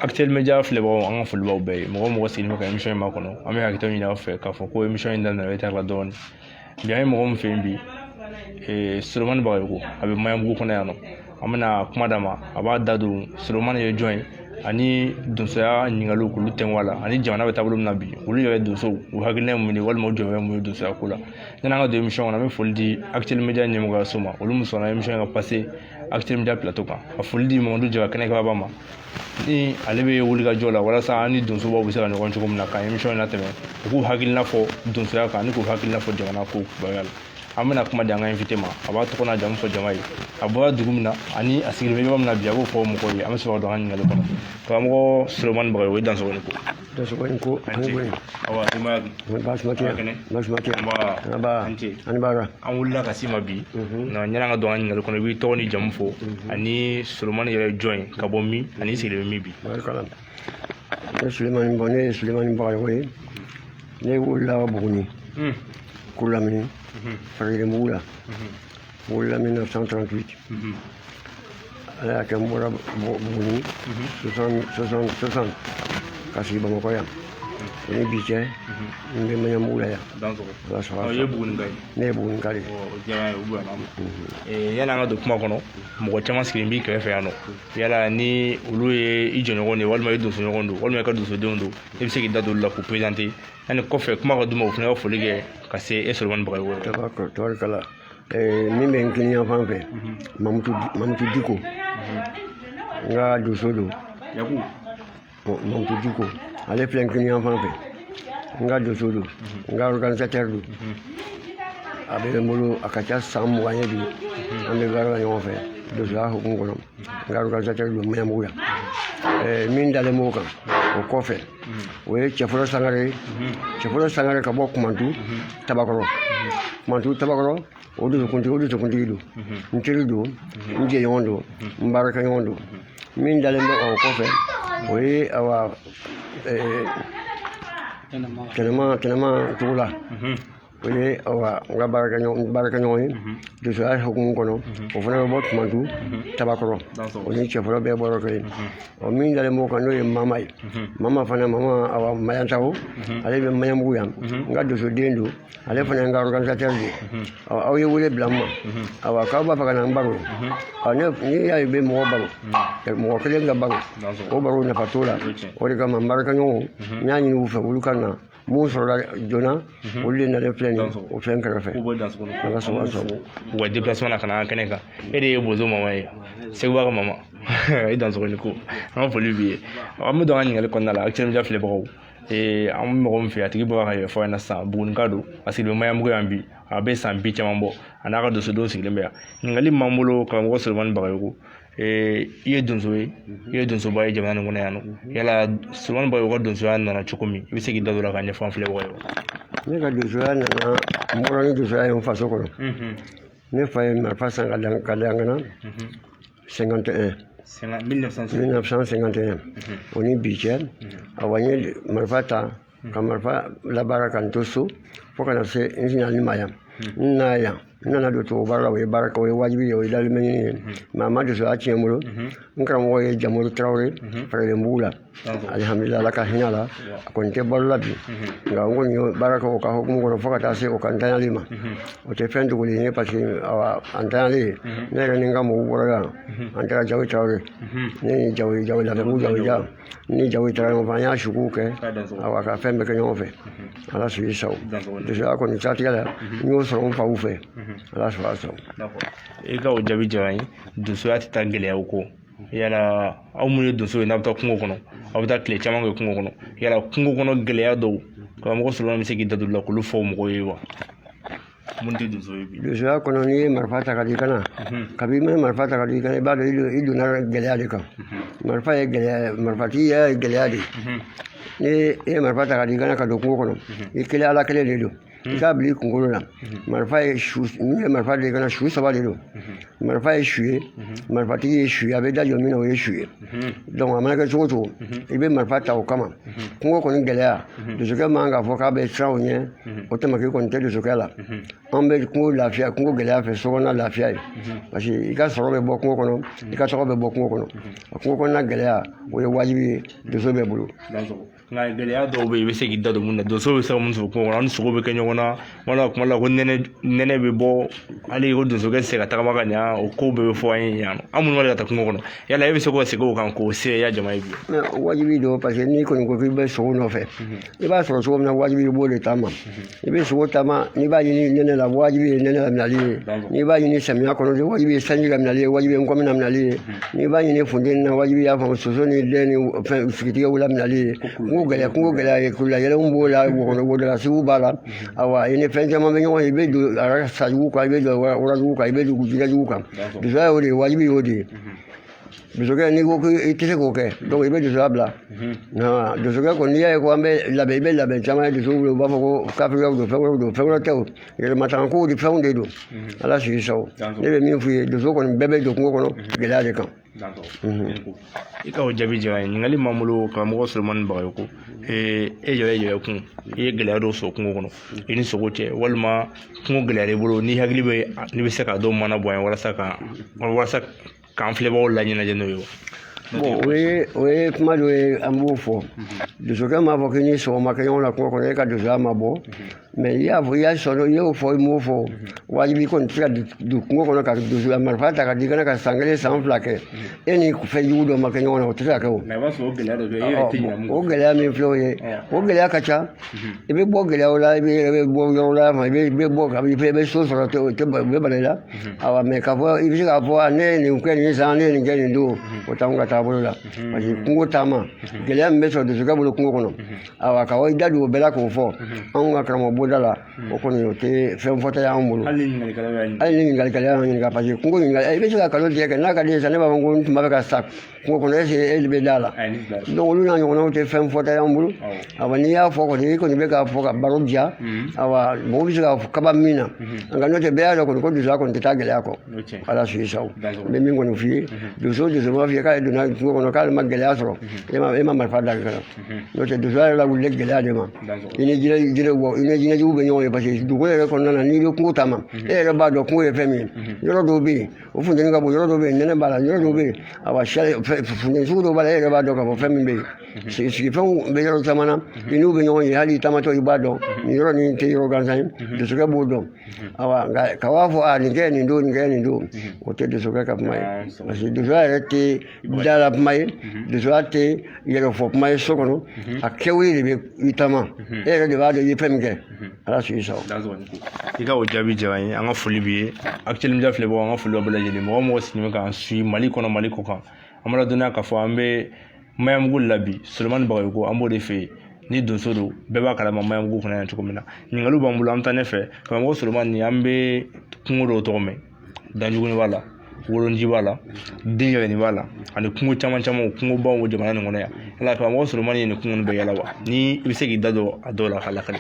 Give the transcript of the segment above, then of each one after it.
Actuel Media filɛ bagaw an ka foli b'aw bɛɛ ye mɔgɔ mɔgɔ sigilen bɛ ka émission in makɔnɔ an bɛ hakɛto ɲini aw fɛ k'a fɔ ko émission in daminɛ retard la dɔɔni bi an ye mɔgɔ min fɛ yen bi Solomani Bagayogo a bɛ Maɲanbugu kɔnɔ yan nɔ an bɛna kuma d'a ma a b'a da don Solomani ye jɔn ye ani donsoya ɲininkaliw k'olu tɛnku a la ani jamana bɛ taabolo min na bi olu yɛrɛ donsow u hakilina ye mun ye walima u jɔyɔrɔ ye mun ye donsoya ko la yanni an ka don émission kɔnɔ an bɛ foli di Actuel Media ɲɛmɔgɔyaso ma olu min sɔnna émission in ka passer Actuel Media plateau kan ka foli di Mamadu Jara kɛnɛkɛba ma ni ale bɛ wulikajɔ la walasa an ni donsobaw bɛ se ka ɲɔgɔn cogo min na ka émission in latɛmɛ u k'u hakilina fɔ donsoya kan ani k'u hakilina fɔ jamana ko kibaruya la an bɛna kuma di an ka invité ma a b'a tɔgɔ n'a jamu fɔ jama ye a bɔra dugu min na ani a sigilen bɛ yɔrɔ min na bi a b'o fɔ mɔgɔw ye an bɛ sɔrɔ ka don an ka ɲininkali kɔnɔ karamɔgɔ Solomani Bagayogo i dansɔgɔni ko dansɔgɔni ko ani bonya awa denbaya dun baasi tɛ ani baara an wulila ka s'i ma bi na yanni an ka don an ka ɲininkali kɔnɔ i b'i tɔgɔ ni jamu fɔ ani Solomani yɛrɛ jɔn ye ka bɔ min ani i sigilen bɛ min bi ne ye Solomani Bagayogo ye ne wulila Buguni ko Lamini Faragelembugu la wulila 1938 ala y'a kɛ n bɔra Buguni 60 ka sigi Bamakɔ yan o ni bi cɛ n bɛ Maɲanbugu la yan ne ye Buguni ka de yanni an ka don kuma kɔnɔ mɔgɔ caman sigilen b'i kɛrɛfɛ yan nɔ yala ni olu ye i jɔɲɔgɔn de walima i donsoɲɔgɔn don walima i ka donsodenw don i bɛ se k'i da don olu la k'u présenter yanni kɔfɛ kuma ka d'u ma u fana ka foli kɛ ka se e Solomani Bagayogo tabarikala min bɛ n kini yan fan fɛ Mamutu Diko n ka donso don Mamutu Diko ale filɛ n kini yan fan fɛ n ka donso don n ka organisateur don a bɛ n bolo a ka ca san 20 ye bi an bɛ baara la ɲɔgɔn fɛ donsoya hukumu kɔnɔ n ka organisateur don Maɲanbugu yan min dalen b'o kan o kɔfɛ o ye Cɛfɔlɔ Sangare ka bɔ Kumantu Tabakɔrɔ o dusukuntigi don n teri don n jɛɲɔgɔn don n baarakɛɲɔgɔn don min dalen bɛ o kɔfɛ o ye awa Tɛnɛma Tugula o ye awa n ka baarakɛɲɔgɔn ye donsoya hukumu kɔnɔ o fana bɛ bɔ Kumantu Tabakɔrɔ o ni Cɛfɔlɔ bɛɛ bɔra kelen o min dalen b'o kan n'o ye Mama ye Mama awa Mayantago ale bɛ Maɲanbugu yan n ka donsoden don ale fana ye n ka organisateur de ye aw ye wele bila n ma awa k'aw b'a fɛ ka na n baro ni y'a ye bɛ mɔgɔ baro mɔgɔ kelen ka baro o baro nafa t'o la o de kama n baarakɛɲɔgɔnw n y'a ɲini u fɛ olu ka na mun sɔrɔla joona olu de nalen filɛ nin o fɛn kɛrɛfɛ an ka sɔgɔma sɔgɔma u ka déplacement na ka na an kɛnɛ kan e de ye bozo mama ye Seguba ka mama i dansɔgɔni ko an ka foli b'i ye an bɛ don an ka ɲininkali kɔnɔna la Actuel Media filɛbagaw an bɛ mɔgɔ min fɛ a tigi bɔra ka yɛlɛ ɲɛna sisan Bugunika don a sigilen bɛ Maɲanbugu yan bi a bɛ san 20 caman bɔ a n'a ka donsodenw sigilen bɛ yan ɲininkali min b'an bolo karamɔgɔ Solomani Bagayogo i ye donso ye i ye donsoba ye jamana nin kɔnɔ yan nɔ yala Solomani Bagayogo ka donsoya nana cogo min i bɛ se k'i da don la ka ɲɛfɔ an filɛbagaw ye ne ka donsoya nana n bɔra ni donsoya ye n faso kɔnɔ ne fa ye marifa san ka di an kana 1951 o ni bi cɛ awa n ye marifa ta ka marifa labaara ka n to so fo kana se n signali ma yan n na yan n nana don tubabu baara la o ye baara kɛ o ye wajibi ye o ye dalimɛ ɲini ye mɛ a ma donsoya tiɲɛ n bolo n karamɔgɔ ye Jamori Tarawele Faragelembugu la alihamudulila Ala ka hinɛ la a kɔni tɛ balo la bi nka n kɔni ye baara kɛ o ka hukumu kɔnɔ fo ka taa se o ka ntanyali ma o tɛ fɛn dogolen ye parce que a ntanyalen ne yɛrɛ ni n ka mɔgɔw bɔra yan an taara Jawoyi Tarawele ne ni Jawoyi Lafiyabugu Jawoyi Ja ni Jawoyi taara ɲɔgɔn fɛ an y'a suguw kɛ awa ka fɛn bɛɛ kɛ ɲɔgɔn fɛ Ala sigi sago donsoya kɔni siratigɛ la n y'o sɔrɔ n faw fɛ Ala sɔrɔ a sago i ka o jaabi diyara n ye donsoya tɛ taa gɛlɛyaw kɔ yala aw minnu ye donso ye n'a bɛ taa kungo kɔnɔ aw bɛ taa tile caman kɛ kungo kɔnɔ yala kungo kɔnɔ gɛlɛya dɔw karamɔgɔ Solomani bɛ se k'i da don la k'olu fɔ mɔgɔw ye wa mun tɛ donso ye bi donsoya kɔnɔ n'i ye marifa ta ka di i kana kabi i marifa ta ka di i kana i b'a dɔn i donna gɛlɛya de kan marifatigi ye gɛlɛya de ni e ye marifa ta ka di i kana ka don kungo kɔnɔ i kelen Ala kelen de don i k'a bila i kunkolo la marifa ye su min ye marifa de kana su 3 de don marifa ye su ye marifatigi ye su ye a bɛ da jɔ min na o ye su ye donc a mana kɛ cogo cogo i bɛ marifa ta o kama kungo kɔni gɛlɛya dusukɛ man k'a fɔ k'a bɛ siran o ɲɛ o tɛmɛ k'i kɔni tɛ dusukɛ la an bɛ kungo lafiya kungo gɛlɛya fɛ sokɔnɔna lafiya ye parce que i ka sɔrɔ bɛ bɔ kungo kɔnɔ i ka tɔgɔ bɛ bɔ kungo kɔnɔ a kungo kɔnɔna gɛlɛya o ye wajibi ye doso bɛ bolo nka gɛlɛya dɔw bɛ yen i bɛ se k'i da don mun na doso bɛ se ka mun sɔrɔ kungo kɔnɔ an ni sogo bɛ kɛ ɲɔgɔn na wala kuma la ko nɛnɛ bɛ bɔ hali ko donsokɛ tɛ se ka tagama ka ɲa o ko bɛɛ bɛ fɔ an ye yan nɔ an minnu b'a ka taa kungo kɔnɔ yala e bɛ se k'o segin o kan k'o se ya jama ye bi wajibi don parce que n'i kɔni ko k'i bɛ sogo nɔfɛ i b'a sɔrɔ cogo min na wajibi i b'o de taama i bɛ sogo taama n'i b'a ɲini nɛnɛ la wajibi ye nɛnɛ laminali ye n'i b'a ɲini samiya kɔnɔ wajibi ye sanji laminali ye wajibi ye nkɔmi laminali ye n'i b'a ɲini funteni na wajibi y'a faamu soso ni den ni fɛn sigitigɛw laminali ye kungo gɛlɛya ye kulayɛlɛnw b'o la wodolasigiw b'a la awa i ni fɛn caman bɛ ɲɔgɔn ye i bɛ don a sajugu kan i bɛ don warajugu kan i bɛ don jɛgɛjugu kan dusuya y'o de ye wajibi y'o de ye dusukɛ n'i ko i tɛ se k'o kɛ donc i bɛ dusuya bila dusukɛ kɔni n'i y'a ye ko an bɛ labɛn i bɛ labɛn caman ye dusu bolo u b'a fɔ ko kafiriyaw don fɛn wɛrɛw don fɛn wɛrɛ tɛ o yɛlɛmatankow de fɛnw de don ala sigi sago ne bɛ min f'u ye dusu kɔni bɛɛ bɛ don kungo kɔnɔ gɛlɛya de kan i ka o jaabi diyara n ye ɲininkali m'an bolo karamɔgɔ solomani bagayoko e yɛrɛ kun i ye gɛlɛya dɔw sɔrɔ kungo kɔnɔ i ni sogo cɛ walima kungo gɛlɛyara i bolo n'i hakili bɛ se k'a dɔw mana bɔ yan walasa k'an filɛbagaw laɲɛnajɛ n'o ye bon o ye kuma dɔ ye an b'o fɔ dusukɛ m'a fɔ k'i ni sɔgɔma kɛ ɲɔgɔn na kungo kɔnɔ e ka dusuya ma bɔ mais i y'a fɔ i y'a sɔrɔ i y'o fɔ i m'o fɔ wajibi kɔni tɛ se ka don kungo kɔnɔ ka dusuya marifa ta ka di kana ka san 1 san 2 kɛ e ni fɛn jugu dɔ ma kɛ ɲɔgɔn na o tɛ se ka kɛ o o gɛlɛya min filɛ o ye o gɛlɛya ka ca i bɛ bɔ gɛlɛyaw la i bɛ bɔ yɔrɔ la i bɛ bɔ ka i bɛ so sɔrɔ o bɛ bala i la awa mais k'a fɔ i bɛ se k'a fɔ ne ye nin kɛ nin san ne ye nin kɛ nin don o t'anw ka taabolo la parce que kungo taama gɛlɛya min bɛ sɔrɔ dusukɛ bolo kungo kɔnɔ awa ka i da don o bɛɛ la k'o fɔ anw ka karamɔgɔ bonda la o kɔni o tɛ fɛn fɔta y'anw bolo hali ni ɲininkali y'an ɲininka parce que kungo ɲininkali i bɛ se ka kalo tigɛ kɛ n'a ka di ye sa ne b'a fɔ ko n tun b'a fɛ ka sa kungo kɔnɔ est ce que e bɛ da la donc olu n'a ɲɔgɔnnaw tɛ fɛn fɔta y'anw bolo awa n'i y'a fɔ kɔni i kɔni bɛ k'a fɔ ka baro diya awa mɔgɔw bɛ se ka kaba min na nka n'o tɛ bɛɛ y'a dɔn kɔni ko dusuya kɔni tɛ taa gɛlɛya kɔ ala sigi sago n bɛ min kɔni f'i ye dusu o dusu b'a f'i ye k'ale donna kungo kɔnɔ k'ale ma gɛlɛya sɔrɔ e ma marifa da kala n'o tɛ dusuya yɛrɛ la wulile gɛlɛya de ma i ni jinɛjugu bɛ ɲɔgɔn ye parce que dugukolo yɛrɛ kɔnɔna na n'i bɛ kungo taama e yɛrɛ b'a dɔn kungo ye fɛn min ye yɔrɔ dɔw bɛ yen o funteni ka bon yɔrɔ dɔw bɛ yen nɛnɛ b'a la yɔrɔ dɔw bɛ yen awa funteni sugu dɔw b'a la e yɛrɛ b'a dɔn k'a fɔ fɛn min bɛ yen sigifɛnw bɛ yɔrɔ caman na i n'u bɛ ɲɔgɔn ye hali i taamatɔ i b'a dɔn nin yɔrɔ nin tɛ yɔrɔ gansan ye dusukɛ b'o dɔn awa nka ka b'a fɔ nin kɛ nin don nin kɛ nin don o tɛ dusukɛ ka kuma ye parce que dusuya yɛrɛ tɛ dala kuma ye dusuya tɛ yɛrɛfɔ kuma ye so kɔnɔ a kɛwuli de bɛ i taama e yɛrɛ de b'a dɔn i ye fɛn min kɛ ala sigi sago i ka o jaabi diyara n ye an ka foli b'i ye Actuel Media filɛbagaw an ka foli b'a bɛɛ lajɛlen mɔgɔ o mɔgɔ sigilen bɛ k'an suit Mali kɔnɔ Mali kɔ kan an b'a ladɔnniya k'a fɔ an bɛ Maɲanbugu la bi Solomani Bagayoko an b'o de fɛ yen ni donso don bɛɛ b'a kalama Maɲanbugu kɔnɔ yan cogo min na ɲininkaliw b'an bolo an bɛ taa ɲɛfɛ karamɔgɔ Solomani an bɛ kungo dɔw tɔgɔ mɛn Danjuguni b'a la Wolonji b'a la Denyɛrɛni b'a la ani kungo caman caman kungobaw jamana nin kɔnɔ yan yala karamɔgɔ Solomani ye nin kungo nin bɛɛ yala wa ni i bɛ se k'i da don a dɔw la k'a lakali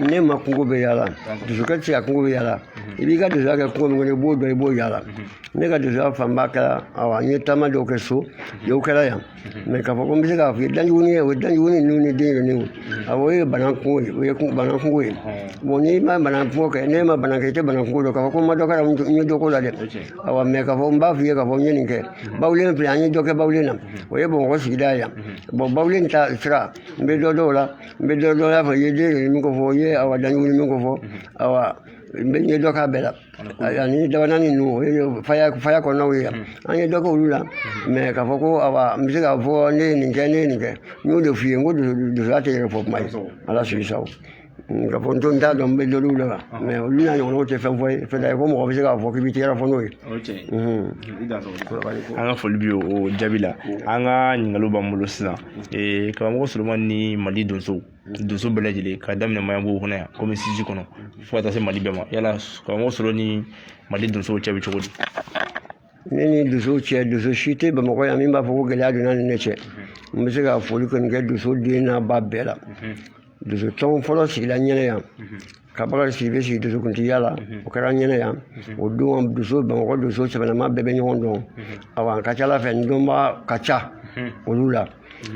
ne ma kungo bɛ yaala dusukɛ tɛ se ka kungo bɛ yaala i b'i ka dusuya kɛ kungo min kɔnɔ i b'o dɔn i b'o yaala ne ka dusuya fanba kɛra awa n ye taama dɔw kɛ so dɔw kɛra yan mais k'a fɔ ko n bɛ se k'a fɔ i ye Danjuguni ye o ye Danjuguni ninnu ni Denyɛrɛniw awɔ o ye bana kungo ye o ye bana kungo ye bon n'i ma bana kungo kɛ ne ma bana kɛ i tɛ bana kungo dɔn k'a fɔ ko n ma dɔ kɛra n ye dɔ k'o la dɛ awa mais k'a fɔ n b'a f'i ye k'a fɔ n ye nin kɛ Bawulen filɛ an ye dɔ kɛ Bawulen na o ye Bamakɔ sigida ye yan bon Bawulen ta sira n bɛ dɔ dɔw la n bɛ dɔ dɔn y'a fɔ i ye Denyɛrɛni min ko fɔ ye awa Danjuguni min ko fɔ awa n bɛ dɔ k'a bɛɛ la ani dabanani ninnu o ye faya kɔnɔnaw ye yan an ye dɔ kɛ olu la mais k'a fɔ ko awa n bɛ se k'a fɔ ne ye nin kɛ ne ye nin kɛ n y'o de f'i ye n ko dusuya tɛ yɛrɛfɔ kuma ye ala sigi sago k'a fɔ n t'a dɔn n bɛ dɔ la mais olu n'a ɲɔgɔnnaw tɛ fɛn fɔ ye fɛn ye ko mɔgɔ bɛ se k'a fɔ k'i bɛ tɛgɛrɛ fɔ n'o ye an ka foli bi o jaabi la an ka ɲininkaliw b'an bolo sisan karamɔgɔ Solomani ni Mali donso bɛɛ lajɛlen k'a daminɛ Maɲanbugu kɔnɔ yan komi Siji kɔnɔ fo ka taa se Mali bɛɛ ma yala karamɔgɔ Solo ni Mali donsow cɛ bɛ cogo di ne ni dusu cɛ dusu si tɛ Bamakɔ yan min b'a fɔ ko gɛlɛya donna ni ne cɛ n bɛ se ka foli kɔni kɛ dusu den n'a ba bɛɛ la dusu tɔn fɔlɔ sigila ɲɛnɛ yan ka bakari sibe si dusu kuntiya la o kɛra ɲɛnɛ yan o don doso bamakɔ doso sɛbɛnama bɛɛ bɛ ɲɔgɔn dɔn awa a ka ca ala fɛ n dɔnba ka ca olu la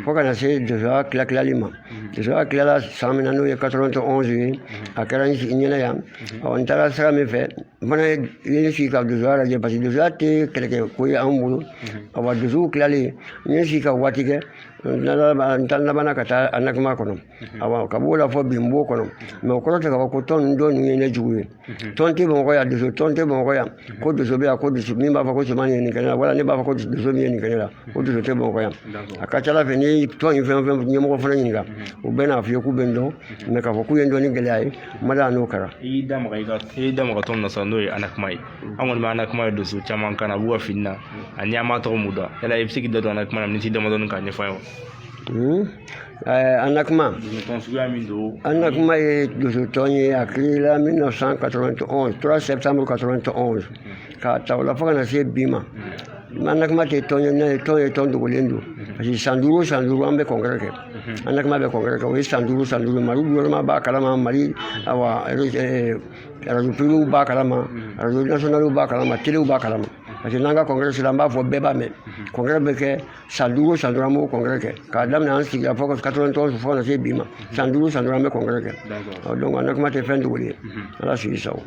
fo kana se dosoya tilali ma dosoya tilala san min na n'o ye 91 ye a kɛra ɲɛnɛ yan awa n taara sira min fɛ n fana ye sigi ka dosoya lajɛ parce que dosoya tɛ kɛlɛkɛ ko ye an bolo awa dosow tilali n ye sigi ka waati kɛ n ta labanna ka taa anakima kɔnɔ awa ka b'o la fɔ bi n b'o kɔnɔ mɛ o kɔrɔ tɛ ka fɔ ko tɔn ninnu dɔ ninnu ye ne jugu ye tɔn tɛ bamakɔ yan doso tɔn tɛ bamakɔ yan ko doso bɛ yan ko doso min b'a fɔ ko cɛman ye nin kɛ ne la wala ne b'a fɔ ko doso min ye nin kɛ ne la ko doso tɛ bamakɔ yan a ka ca ala fɛ ni tɔn in fɛn fɛn ɲɛmɔgɔ fana ɲininka u bɛ n'a f'i ye k'u bɛ n dɔn mɛ k'a fɔ k'u ye n dɔn ni gɛlɛya ye n ma da n'o kɛra. I y'i da maga tɔn na sisan n'o ye anakima ye an kɔni bɛ anakima ye doso caman kan na a b'u ka fini na ani an m'a tɔgɔ mun dɔn yala i bɛ se k'i da don anakima na miniti damadɔni k'a ɲɛfɔ an ye wa. Anakima Anakima ye dosotɔn ye a créera 1991 3 septembre 91 k'a ta o la fo ka na se bi ma Anakima tɛ tɔn ye tɔn ye tɔn dogolen don parce que san duuru an bɛ congrès kɛ Anakima bɛ congrès kɛ o ye san duuru Mali gouvernement b'a kalama Mali awa radio privés b'a kalama radio nationaux b'a kalama télé b'a kalama parce que n'an ka congrès sera an b'a fɔ bɛɛ b'a mɛn congrès bɛ kɛ san duuru an b'o congrès kɛ k'a daminɛ an sigira fo 91 fo ka na se bi ma san duuru an bɛ congrès kɛ donc Anakima tɛ fɛn dogolen ye ala sigi sa o.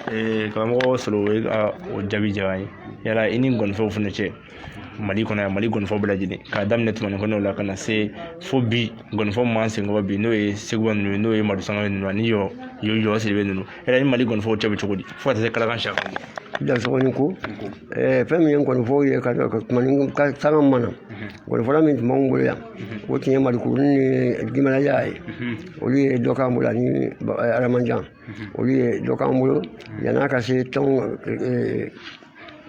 Karamɔgɔ Solo o ye o jaabi diyara an ye yala i ni ngɔnifɛnw fana cɛ Mali kɔnɔ yan Mali ngɔnifɛnw bɛɛ lajɛlen k'a daminɛ tumani kɔnɔw la ka na se fo bi ngɔnifɛnw m'an senkɔrɔ bi n'o ye Seguba ninnu ye n'o ye Madu Sangare ninnu ani Yɔyɔ Sidibe ninnu yala ni Mali ngɔnifɛnw cɛ bɛ cogo di fo ka taa se Kalakan Siaka dasɔgɔni ko fɛn min ye ngɔnifɔw ye ka tumani ka sanga mana ngɔnifɔla min tun b'anw bolo yan o tun ye malikurunin ni gimalaya ye olu ye dɔ k'an bolo ani Aramanjan olu ye dɔ k'an bolo yan'a ka se tɔn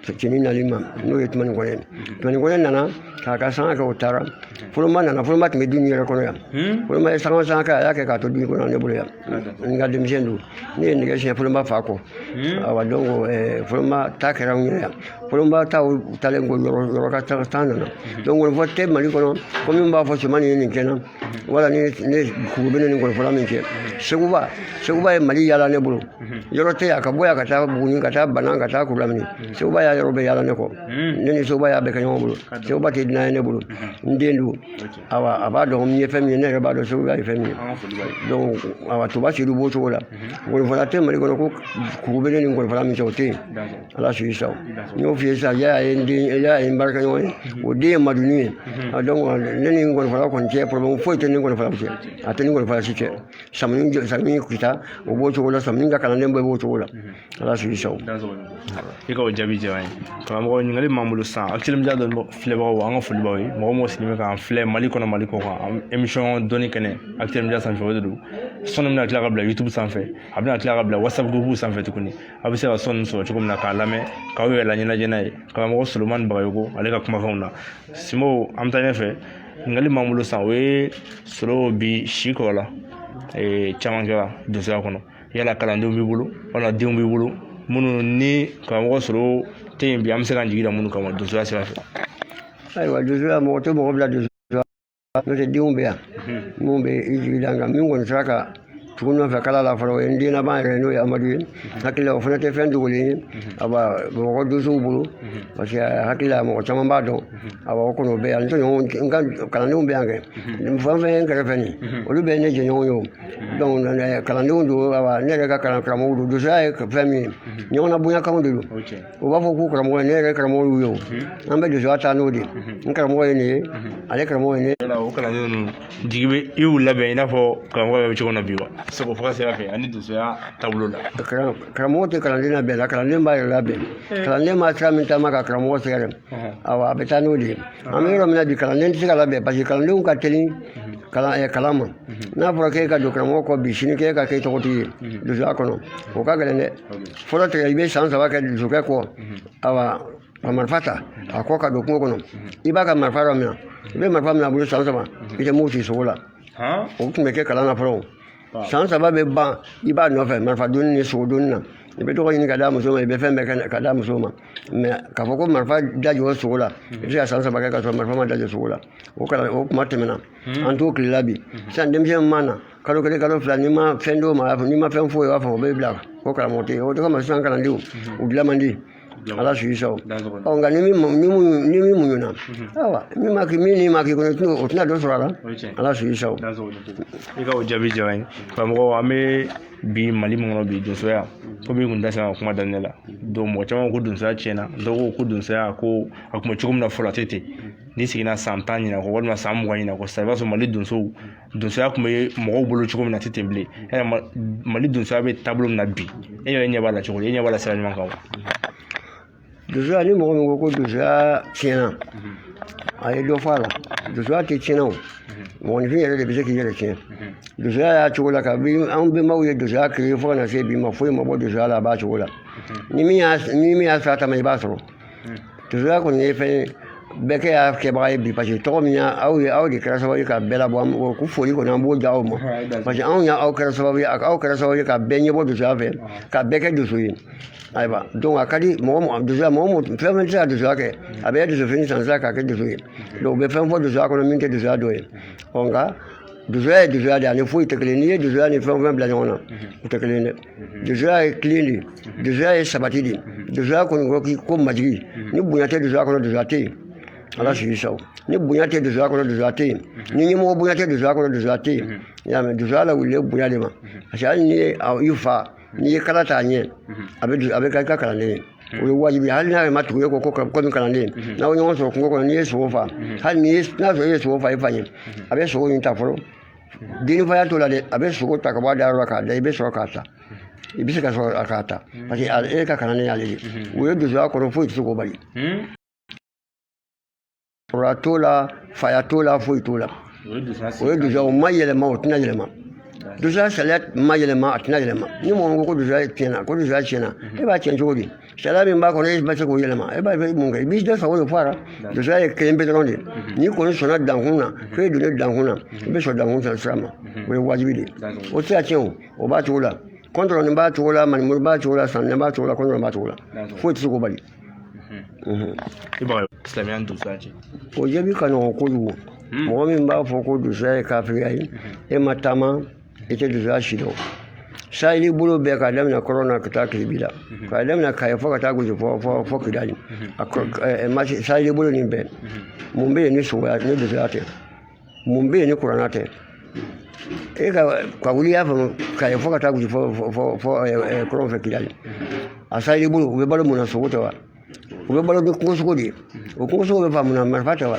cɛnin nali ma n'o ye tumani kɔnɛ nana k'a ka sanga kɛ o taara Folonba nana Folonba tun bɛ du yɛrɛ kɔnɔ yan Folonba ye sanga kɛ a y'a kɛ k'a to du kɔnɔ ne bolo yan n ka denmisɛn don ne ye nɛgɛ siɲɛ Folonba fa kɔ awa donc Folonba ta kɛra anw ɲɛ yan Folonba ta talen ko yɔrɔ ka taa nana donc ngɔnifɔ tɛ Mali kɔnɔ ko min b'a fɔ cɛman ye nin kɛ na wala ne kugu bɛ ne ni ngɔnifɔla min cɛ Seguba ye Mali yaala ne bolo yɔrɔ tɛ yan ka bɔ yan ka taa Buguni ka taa Banan ka taa Kulamini Seguba y'a yɔrɔ bɛɛ yaala ne kɔ ne ni Seguba y'a bɛɛ kɛ ɲɔgɔn bolo Seguba tɛ dunan ye ne bolo n den don awa a b'a dɔn n ye fɛn min ye ne yɛrɛ b'a dɔn Seguba ye fɛn min ye donc awa Tuba Sidibe b'o cogo la ngɔnifɔla tɛ Mali kɔnɔ ko kugu bɛ ne ni ngɔnifɔla min cɛ o tɛ yen ala sigi sa n y'o f'i ye sisan y'a ye n barika ɲɔgɔn ye o den ye Maduni ye donc ne ni ngɔnifɔla kɔni cɛ problème foyi tɛ ne ni ngɔnifɔla cɛ a tɛ ni ngɔnifɔla si cɛ Samuni Kita o b'o cogo la Samuni ka kalanden bɛɛ b'o cogo la ala sigi sa i ka o jaabi diyara an ye karamɔgɔ ɲininkali m'an bolo sisan Akilimja dɔn filɛbagaw an ka foli b'aw ye mɔgɔ mɔgɔ sigilen bɛ k'an filɛ Mali kɔnɔ Mali kɔ kan émission dɔnni kɛnɛ Akilimja sanfɛ o de don sɔnni bɛna tila ka bila YouTube sanfɛ a bɛna tila ka bila WhatsApp groupe sanfɛ tuguni a bɛ se ka sɔn ninnu sɔrɔ cogo min na k'a lamɛn k'aw yɛrɛ laɲɛnajɛ n'a ye karamɔgɔ Solomani Bagayogo ale ka kumakanw na Simo an bɛ taa ɲɛfɛ ɲininkali m'an bolo sisan o ye Solo bi si kɔrɔla caman kɛra dosoya kɔnɔ yala kalandenw b'i bolo wala denw b'i bolo minnu ni karamɔgɔ Solo tɛ yen bi an bɛ se k'an jigi da minnu kama dosoya sira fɛ. Ayiwa dosoya mɔgɔ tɛ mɔgɔ bila dosoya n'o tɛ denw bɛ yan minnu bɛ i jigi da n kan min kɔni sera ka tugu nɔfɛ kala la fɔlɔ o ye n den laban yɛrɛ n'o ye Amadu ye hakili la o fana tɛ fɛn dogolen ye awa Bamakɔ dosow bolo parce que hakili la mɔgɔ caman b'a dɔn awa o kɔni o bɛ yan n ka kalandenw bɛ yan kɛ fɛn fɛn ye n kɛrɛfɛ nin olu bɛ ne jɛɲɔgɔn ye o donc kalandenw don awa ne yɛrɛ ka karamɔgɔw don dosoya ye fɛn min ye ɲɔgɔnna bonyakanw de don o b'a fɔ k'u karamɔgɔ ye ne yɛrɛ karamɔgɔ y'u ye o an bɛ dosoya taa n'o de ye n karamɔgɔ ye nin ye ale karamɔgɔ ye ne. O kalandenw ninnu jigi bɛ i y'u labɛn i n'a fɔ karamɔgɔ bɛ cogo min na bi wa. Segu fo ka sira fɛ ani dosoya taabolo la. Karamɔgɔ tɛ kalanden labɛn la kalanden b'a yɛrɛ labɛn kalanden b'a sira min taama ka karamɔgɔ sɛgɛrɛ awa a bɛ taa n'o de ye an bɛ yɔrɔ min na bi kalanden tɛ se ka labɛn parce que kalandenw ka teli kalan ma n'a fɔra k'e ka don karamɔgɔ kɔ bi sini k'e ka kɛ tɔgɔtigi ye dosoya kɔnɔ o ka gɛlɛn dɛ fɔlɔ tigɛ i bɛ san 3 kɛ dosokɛ kɔ awa ka marifa ta a kɔ ka don kungo kɔnɔ i b'a ka marifa yɔrɔ min na i bɛ marifa min a bolo san 3 i tɛ mugu ci sogo la o tun bɛ kɛ kalan na fɔlɔ san 3 bɛ ban i b'a nɔfɛ marifa donni ni sogo donni na i bɛ tɔgɔ ɲini ka d'a muso ma i bɛ fɛn bɛɛ ka d'a muso ma mais k'a fɔ ko marifa dajɔ sogo la i bɛ se ka san 3 kɛ ka sɔrɔ marifa ma dajɔ sogo la o kuma tɛmɛna an t'o tile la bi sisan denmisɛn ma na kalo 1 kalo 2 n'i ma fɛn d'o ma n'i ma fɛn foyi o b'a fɔ o bɛ bila ko karamɔgɔ tɛ yen o de kama sisan kalandenw u dilan man di ala suyi sa o nka ni min muɲuna awa min n'i ma k'i kɔnɔ o tɛna dɔ sɔrɔ a la ala suyi sa o i ka o jaabi diyara n ye karamɔgɔ an bɛ bi mali min kɔnɔ bi donsoya komi i kun da sera ka kuma daminɛ la donc mɔgɔ caman ko donsoya tiɲɛna dɔw ko donsoya ko a kun bɛ cogo min na fɔlɔ a tɛ ten n'i seginna san 10 ɲina kɔ walima san 20 ɲina kɔ sisan i b'a sɔrɔ mali donsoya kun bɛ mɔgɔw bolo cogo min na a tɛ ten bilen mali donsoya bɛ taabolo min na bi e yɛrɛ ɲɛ b'a la cogo di e ɲɛ b'a la sira ɲuman kan wa donsoya ni mɔgɔ min ko donsoya tiɲɛna a ye dɔ fɔ a la donsoya tɛ tiɲɛna o mɔgɔninfin yɛrɛ de bɛ se k'i yɛrɛ tiɲɛ donsoya y'a cogo la kabini an bɛnbaw ye donsoya créé fo ka na se bi ma foyi ma bɔ donsoya la a b'a cogo la ni min y'a sira ta ma i b'a sɔrɔ donsoya kɔni ye fɛn ye bɛɛ kɛ y'a kɛbaga ye bi parce que tɔgɔ min aw de kɛra sababu ye ka bɛɛ labɔ ko foli kɔni an b'o di aw ma parce que anw y'aw kɛra sababu ye aw kɛra sababu ye ka bɛɛ ɲɛbɔ donsoya fɛ ka bɛɛ kɛ donso ye ayiwa donc a ka di donsoya mɔgɔ fɛn fɛn tɛ se ka donsoya kɛ a bɛ donsofini san sira k'a kɛ donso ye donc u bɛ fɛn fɔ donsoya kɔnɔ min tɛ donsoya dɔ ye nka donsoya ye donsoya de ani foyi tɛ kelen n'i ye donsoya ni fɛn o fɛn bila ɲɔgɔn na u tɛ kelen dɛ donsoya ye tilen de donsoya ye sabati de donsoya kɔni ko majigi ni bonya tɛ donsoya kɔnɔ donsoya tɛ yen ala sigi sa o ni bonya tɛ donsoya kɔnɔ donsoya tɛ yen ni ɲɛmɔgɔ bonya tɛ donsoya kɔnɔ donsoya tɛ yen i y'a mɛn donsoya la wuli bonya de ma parce que hali n'i ye i fa n'i ye kala t'a ɲɛ a bɛ kɛ i ka kalanden ye o ye wajibi hali n'a ma tugu e ko komi kalanden n'aw ɲɔgɔn sɔrɔ kungo kɔnɔ n'i ye sogo fa hali n'a sɔrɔ e ye sogo fa i fa ɲɛ a bɛ sogo in ta fɔlɔ denifaya t'o la dɛ a bɛ sogo ta ka bɔ a dayɔrɔ la k'a da i bɛ sɔrɔ k'a ta i bɛ se ka sɔrɔ k'a ta parce que e ka kalanden y'ale de o ye donsoya kɔnɔ foyi tɛ se k'o bali kɔrɔya t'o la faya t'o la foyi t'o la o ye donsoya o ma yɛlɛma o tɛna yɛlɛma donsoya sariya ma yɛlɛma a tɛna yɛlɛma ni mɔgɔ ko donsoya tiɲɛna ko donsoya tiɲɛna e b'a tiɲɛ cogo di sariya min b'a kɔnɔ e ma se k'o yɛlɛma e b'a fɛ mun kɛ i b'i dɔ sago de fɔ a la donsoya ye kelen pe dɔrɔn de n'i kɔni sɔnna dankun na k'e ye donnen dankun na i bɛ sɔrɔ dankun sira ma o ye wajibi de o tɛ se ka tiɲɛ o b'a cogo la kɔntɔrɔnin b'a cogo la manimuru b'a cogo la sanni b'a cogo la kɔntɔrɔnin b'a cogo la foyi tɛ se k'o bali i b'a silamɛya ni donsoya cɛ o jaabi ka nɔgɔn kojugu mɔgɔ min b'a fɔ ko donsoya ye kafiriya ye e ma taama i tɛ donsoya si dɔn saheli bolo bɛɛ k'a daminɛ kɔrɔ na ka taa kilibi la k'a daminɛ kaye fɔ ka taa gosi fɔ kidali saheli bolo nin bɛɛ mun bɛ yen ni sogoya ni donsoya tɛ mun bɛ yen ni kuranna tɛ e ka wuli y'a faamu kaye fɔ ka taa gosi fɔ kɔrɔn fɛ kidali a saheli bolo u bɛ balo mun na sogo tɛ wa u bɛ balo ni kungosogo de ye o kungosogo bɛ faamu na marifa tɛ wa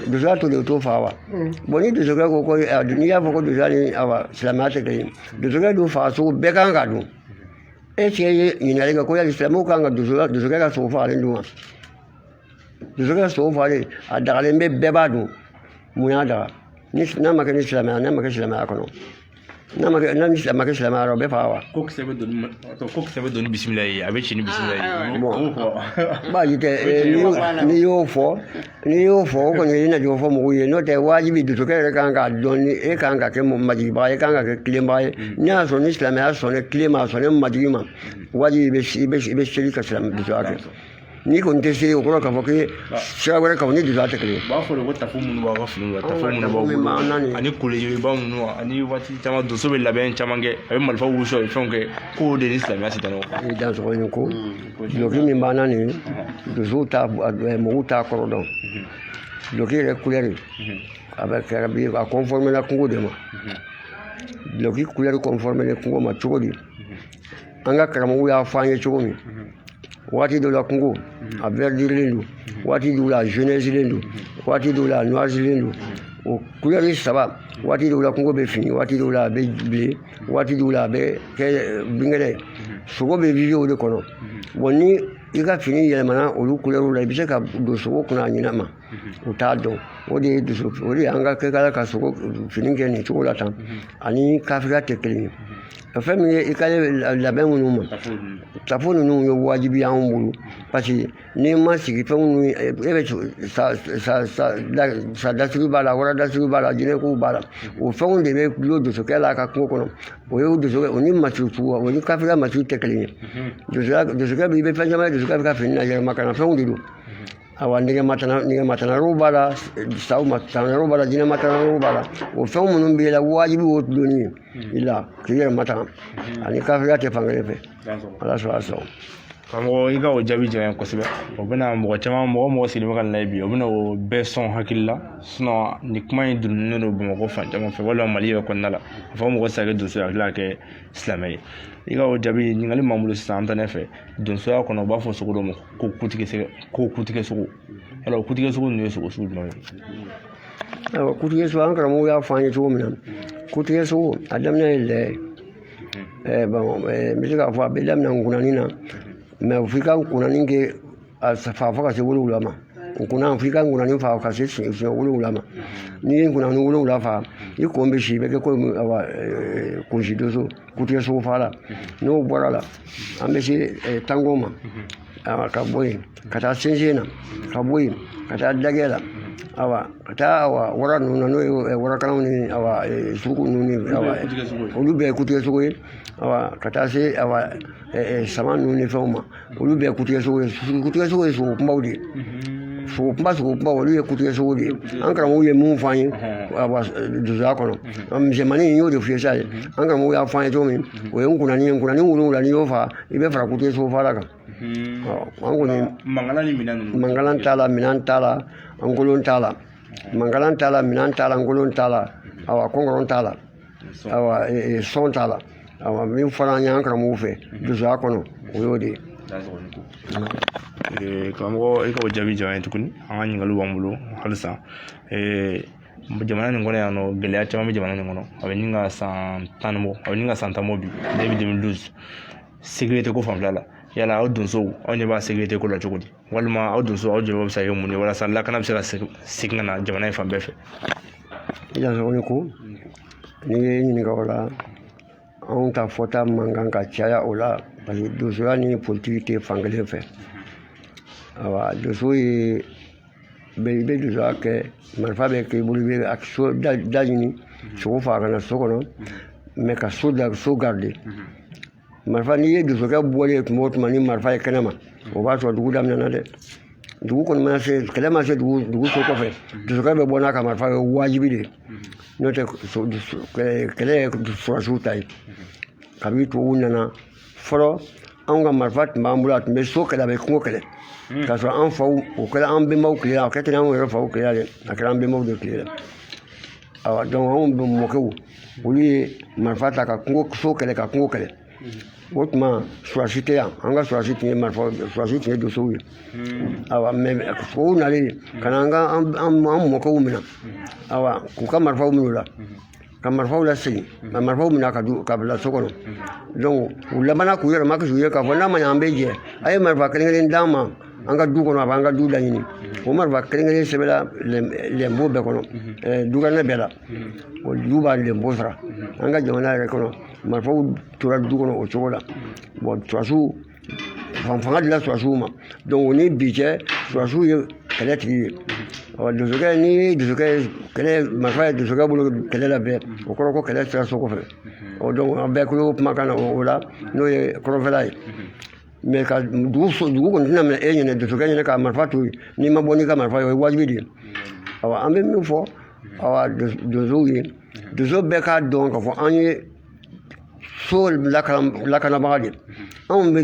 donsoya to de o t'o fa wa bon ni donsokɛ ko n'i y'a fɔ ko donsoya ni silamɛya tɛ kelen donsokɛ dun faga sogo bɛɛ kan ka dun e cɛ ye ɲininkali kɛ ko yali silamɛw kan ka donsokɛ ka sogo fagalen dun wa donsokɛ ka sogo fagalen a dagalen bɛ bɛɛ b'a dun mun y'a daga n'a ma kɛ ni silamɛya n'a ma kɛ silamɛya kɔnɔ n'a ma kɛ silamɛya yɔrɔ bɛɛ faga wa ko kisɛ bɛ don ni bisimila ye a bɛ ci ni bisimila ye baasi tɛ n'i y'o fɔ o kɔni i na jɔ fɔ mɔgɔw ye n'o tɛ wajibi donsokɛ yɛrɛ kan k'a dɔn ni e kan ka kɛ majigibaga ye e kan ka kɛ tilenbaga ye n'i y'a sɔrɔ ni silamɛya sɔnna tile ma a sɔnna majigi ma wajibi i bɛ seli ka donsoya kɛ n'i kɔni tɛ se o kɔrɔ k'a fɔ k'i sira wɛrɛ kan ni donsoya tɛ kelen ye. u b'a fɔ de ko tafo minnu b'aw ka finiw la tafo minnu b'aw bolo ani kolojɛba ninnu ani waati caman donso bɛ labɛn caman kɛ a bɛ marifa wusu a bɛ fɛnw kɛ k'o de ni silamɛya si tɛ ɲɔgɔn kan. i dansɔgɔ ni ko duloki min b'an na nin donsow mɔgɔw t'a kɔrɔ dɔn duloki yɛrɛ couleur a bɛ kɛ a conforme la kungo de ma duloki couleur conforme la kungo ma cogo di an ka karamɔgɔw y'a fɔ an ye cogo min. waati dɔw la kungo a verdirilen don waati dɔw la a jeunessilen don waati dɔw la a noircilen don o couleur saba waati dɔw la kungo bɛ fini waati dɔw la a bɛ bilen waati dɔw la a bɛ kɛ binkɛnɛ sogo bɛ vivi o de kɔnɔ bon ni i ka fini yɛlɛmana olu couleur la i bɛ se ka don sogo kunna a ɲinɛ ma u t'a dɔn o de ye dusu o de ye an ka kɛkala ka sogo fini kɛ nin cogo la tan ani kafiriya tɛ kelen ye fɛn min ye i ka labɛn minnu ma tafo ninnu ye wajibi anw bolo parce que n'i ma sigi fɛn minnu e bɛ sa dasigi b'a la wara dasigi b'a la jinɛkow b'a la o fɛnw de bɛ dulon dusukɛ la a ka kungo kɔnɔ o ye dusukɛ o ni masiw o ni kafiriya masiw tɛ kelen ye dusukɛ i bɛ fɛn caman ye dusukɛ bɛ ka fini na yɛlɛma ka na fɛnw de don awa nɛgɛmatanaraw b'a la saw matanaraw b'a la jinɛmatanaraw b'a la o fɛnw minnu b'i la wajibi o donni i la k'i yɛrɛ matan ani kafiriya tɛ fankelen fɛ ala sɔrɔ a sɔrɔ karamɔgɔ i ka o jaabi diyara n ye kosɛbɛ o bɛna mɔgɔ caman mɔgɔ sigilen bɛ ka nin layɛ bi o bɛna o bɛɛ sɔn hakili la nin kuma in dununen don bamakɔ fan caman fɛ walima mali yɛrɛ kɔnɔna la a fɔ mɔgɔ tɛ se ka kɛ donso ye a tila ka kɛ silamɛ ye i ka o jaabi ɲininkali m'an bolo sisan an bɛ taa ɲɛfɛ donsoya kɔnɔ u b'a fɔ sogo dɔ ma ko kutigɛ sogo yala o kutigɛ sogo ninnu ye sogo sugu jumɛn ye awa kutigɛ sogo an karamɔgɔ y'a fɔ an ye cogo min na kutigɛ sogo a daminɛ ye lɛ n bɛ se k'a fɔ a bɛ daminɛ nkunanin na mɛ f'i ka nkunanin kɛ a fa fo ka se 7 ma nkunan f'i ka nkunanin fa ka se siɲɛ 7 ma n'i ye nkunanin 7 fa i kɔn bɛ si i bɛ kɛ komi kunsi doso kutigɛ sogo faga n'o bɔra la an bɛ se tango ma ka bɔ yen ka taa sensɛn na ka bɔ yen ka taa dagɛ la ka taa wara ninnu na n'o ye warakanaw ni suruku ninnu ni olu bɛɛ ye kutigɛ sogo ye ka taa se sama ninnu ni fɛnw ma olu bɛɛ ye kutigɛ sogo ye kutigɛ sogo ye sogo kunbaw de ye sogo kunba olu ye kutigɛ sogo de ye an karamɔgɔw ye mun fɔ an ye donsoya kɔnɔ misɛnmanin in y'o de f'i ye sa ye an karamɔgɔw y'a fɔ an ye cogo min o ye nkunanin ye nkunanin 7 n'i y'o faga i bɛ fara kutigɛ sogo faga kan an kɔni mangalan t'a la minɛn t'a la ngolon t'a la mangalan t'a la minɛn t'a la ngolon t'a la kɔngɔrɔn t'a la sɔn t'a la min fɔra an ye an karamɔgɔw fɛ donsoya kɔnɔ o y'o de ye karamɔgɔ i ka o jaabi diyara n ye tuguni an ka ɲininkaliw b'an bolo halisa jamana nin kɔnɔ yan nɔ gɛlɛya caman bɛ jamana nin kɔnɔ a bɛ nin ka san 10 bɔ a bɛ nin ka san 10 bɔ bi 2012 sécurité ko fanfɛla la yala aw donsow aw ɲɛ b'a sécurité ko la cogo di walima aw donsow aw jɔyɔrɔ bɛ se ka kɛ mun ye walasa lakana bɛ se ka segin ka na jamana in fan bɛɛ fɛ yansɔgɔni ko n'i ye ɲininka o la anw ta fɔta man kan ka caya o la parce que donsoya ni politiki tɛ fankelen fɛ donso ye i bɛ donsoya kɛ marifa bɛ k'i bolo i bɛ so da ɲini sogo faga ka na so kɔnɔ mɛ ka so garde marifa n'i ye donsokɛ bɔlen tuma o tuma ni marifa ye kɛnɛ ma o b'a sɔrɔ dugu daminɛna dɛ dugu kɔni mana se kɛlɛ ma se dugu so kɔfɛ donsokɛ bɛ bɔ n'a ka marifa ye wajibi de n'o tɛ kɛlɛ ye surasiw ta ye kabi tubabuw nana fɔlɔ anw ka marifa tun b'an bolo a tun bɛ so kɛlɛ a bɛ kungo kɛlɛ k'a sɔrɔ an faw o kɛra an bɛnbaw tile la a kɛ tɛ anw yɛrɛ faw tile la dɛ a kɛra an bɛnbaw de tile la donc anw mɔkɛw olu ye marifa ta ka so kɛlɛ ka kungo kɛlɛ o tuma surasi tɛ yan an ka surasi tun ye surasi tun ye donsow ye mɛ tubabuw nalen ka na an mɔkɛw minɛ k'u ka marifaw minɛ o la ka marifaw lasegin ka marifaw minɛ ka bila so kɔnɔ donc u labanna k'u yɛrɛ makisi u ye k'a fɔ n'a ma ɲɛ an bɛ jɛ a ye marifa kelen d'an ma an ka du kɔnɔ a b'an ka du laɲini o marifa kelen sɛbɛnna lɛnbo bɛɛ kɔnɔ dukɛnɛ bɛɛ la o du b'a lɛnbo sara an ka jamana yɛrɛ kɔnɔ marifaw tora du kɔnɔ o cogo la bon surasiw fanga dila surasiw ma donc o ni bi cɛ surasiw ye kɛlɛ tigi ye donsokɛ ni donsokɛ kɛlɛ marifa ye donsokɛ bolo kɛlɛ la bɛɛ o kɔrɔ ko kɛlɛ sera so kɔfɛ donc an bɛɛ kulo kumakan na o la n'o ye kɔrɔnfɛla ye mais ka dugu kɔni tɛna minɛ e ɲɛnɛ donsokɛ ɲɛnɛ ka marifa to yen n'i ma bɔ n'i ka marifa ye o ye wajibi de ye an bɛ min fɔ donsow ye donso bɛɛ k'a dɔn k'a fɔ an ye so lakanabaga de anw bɛ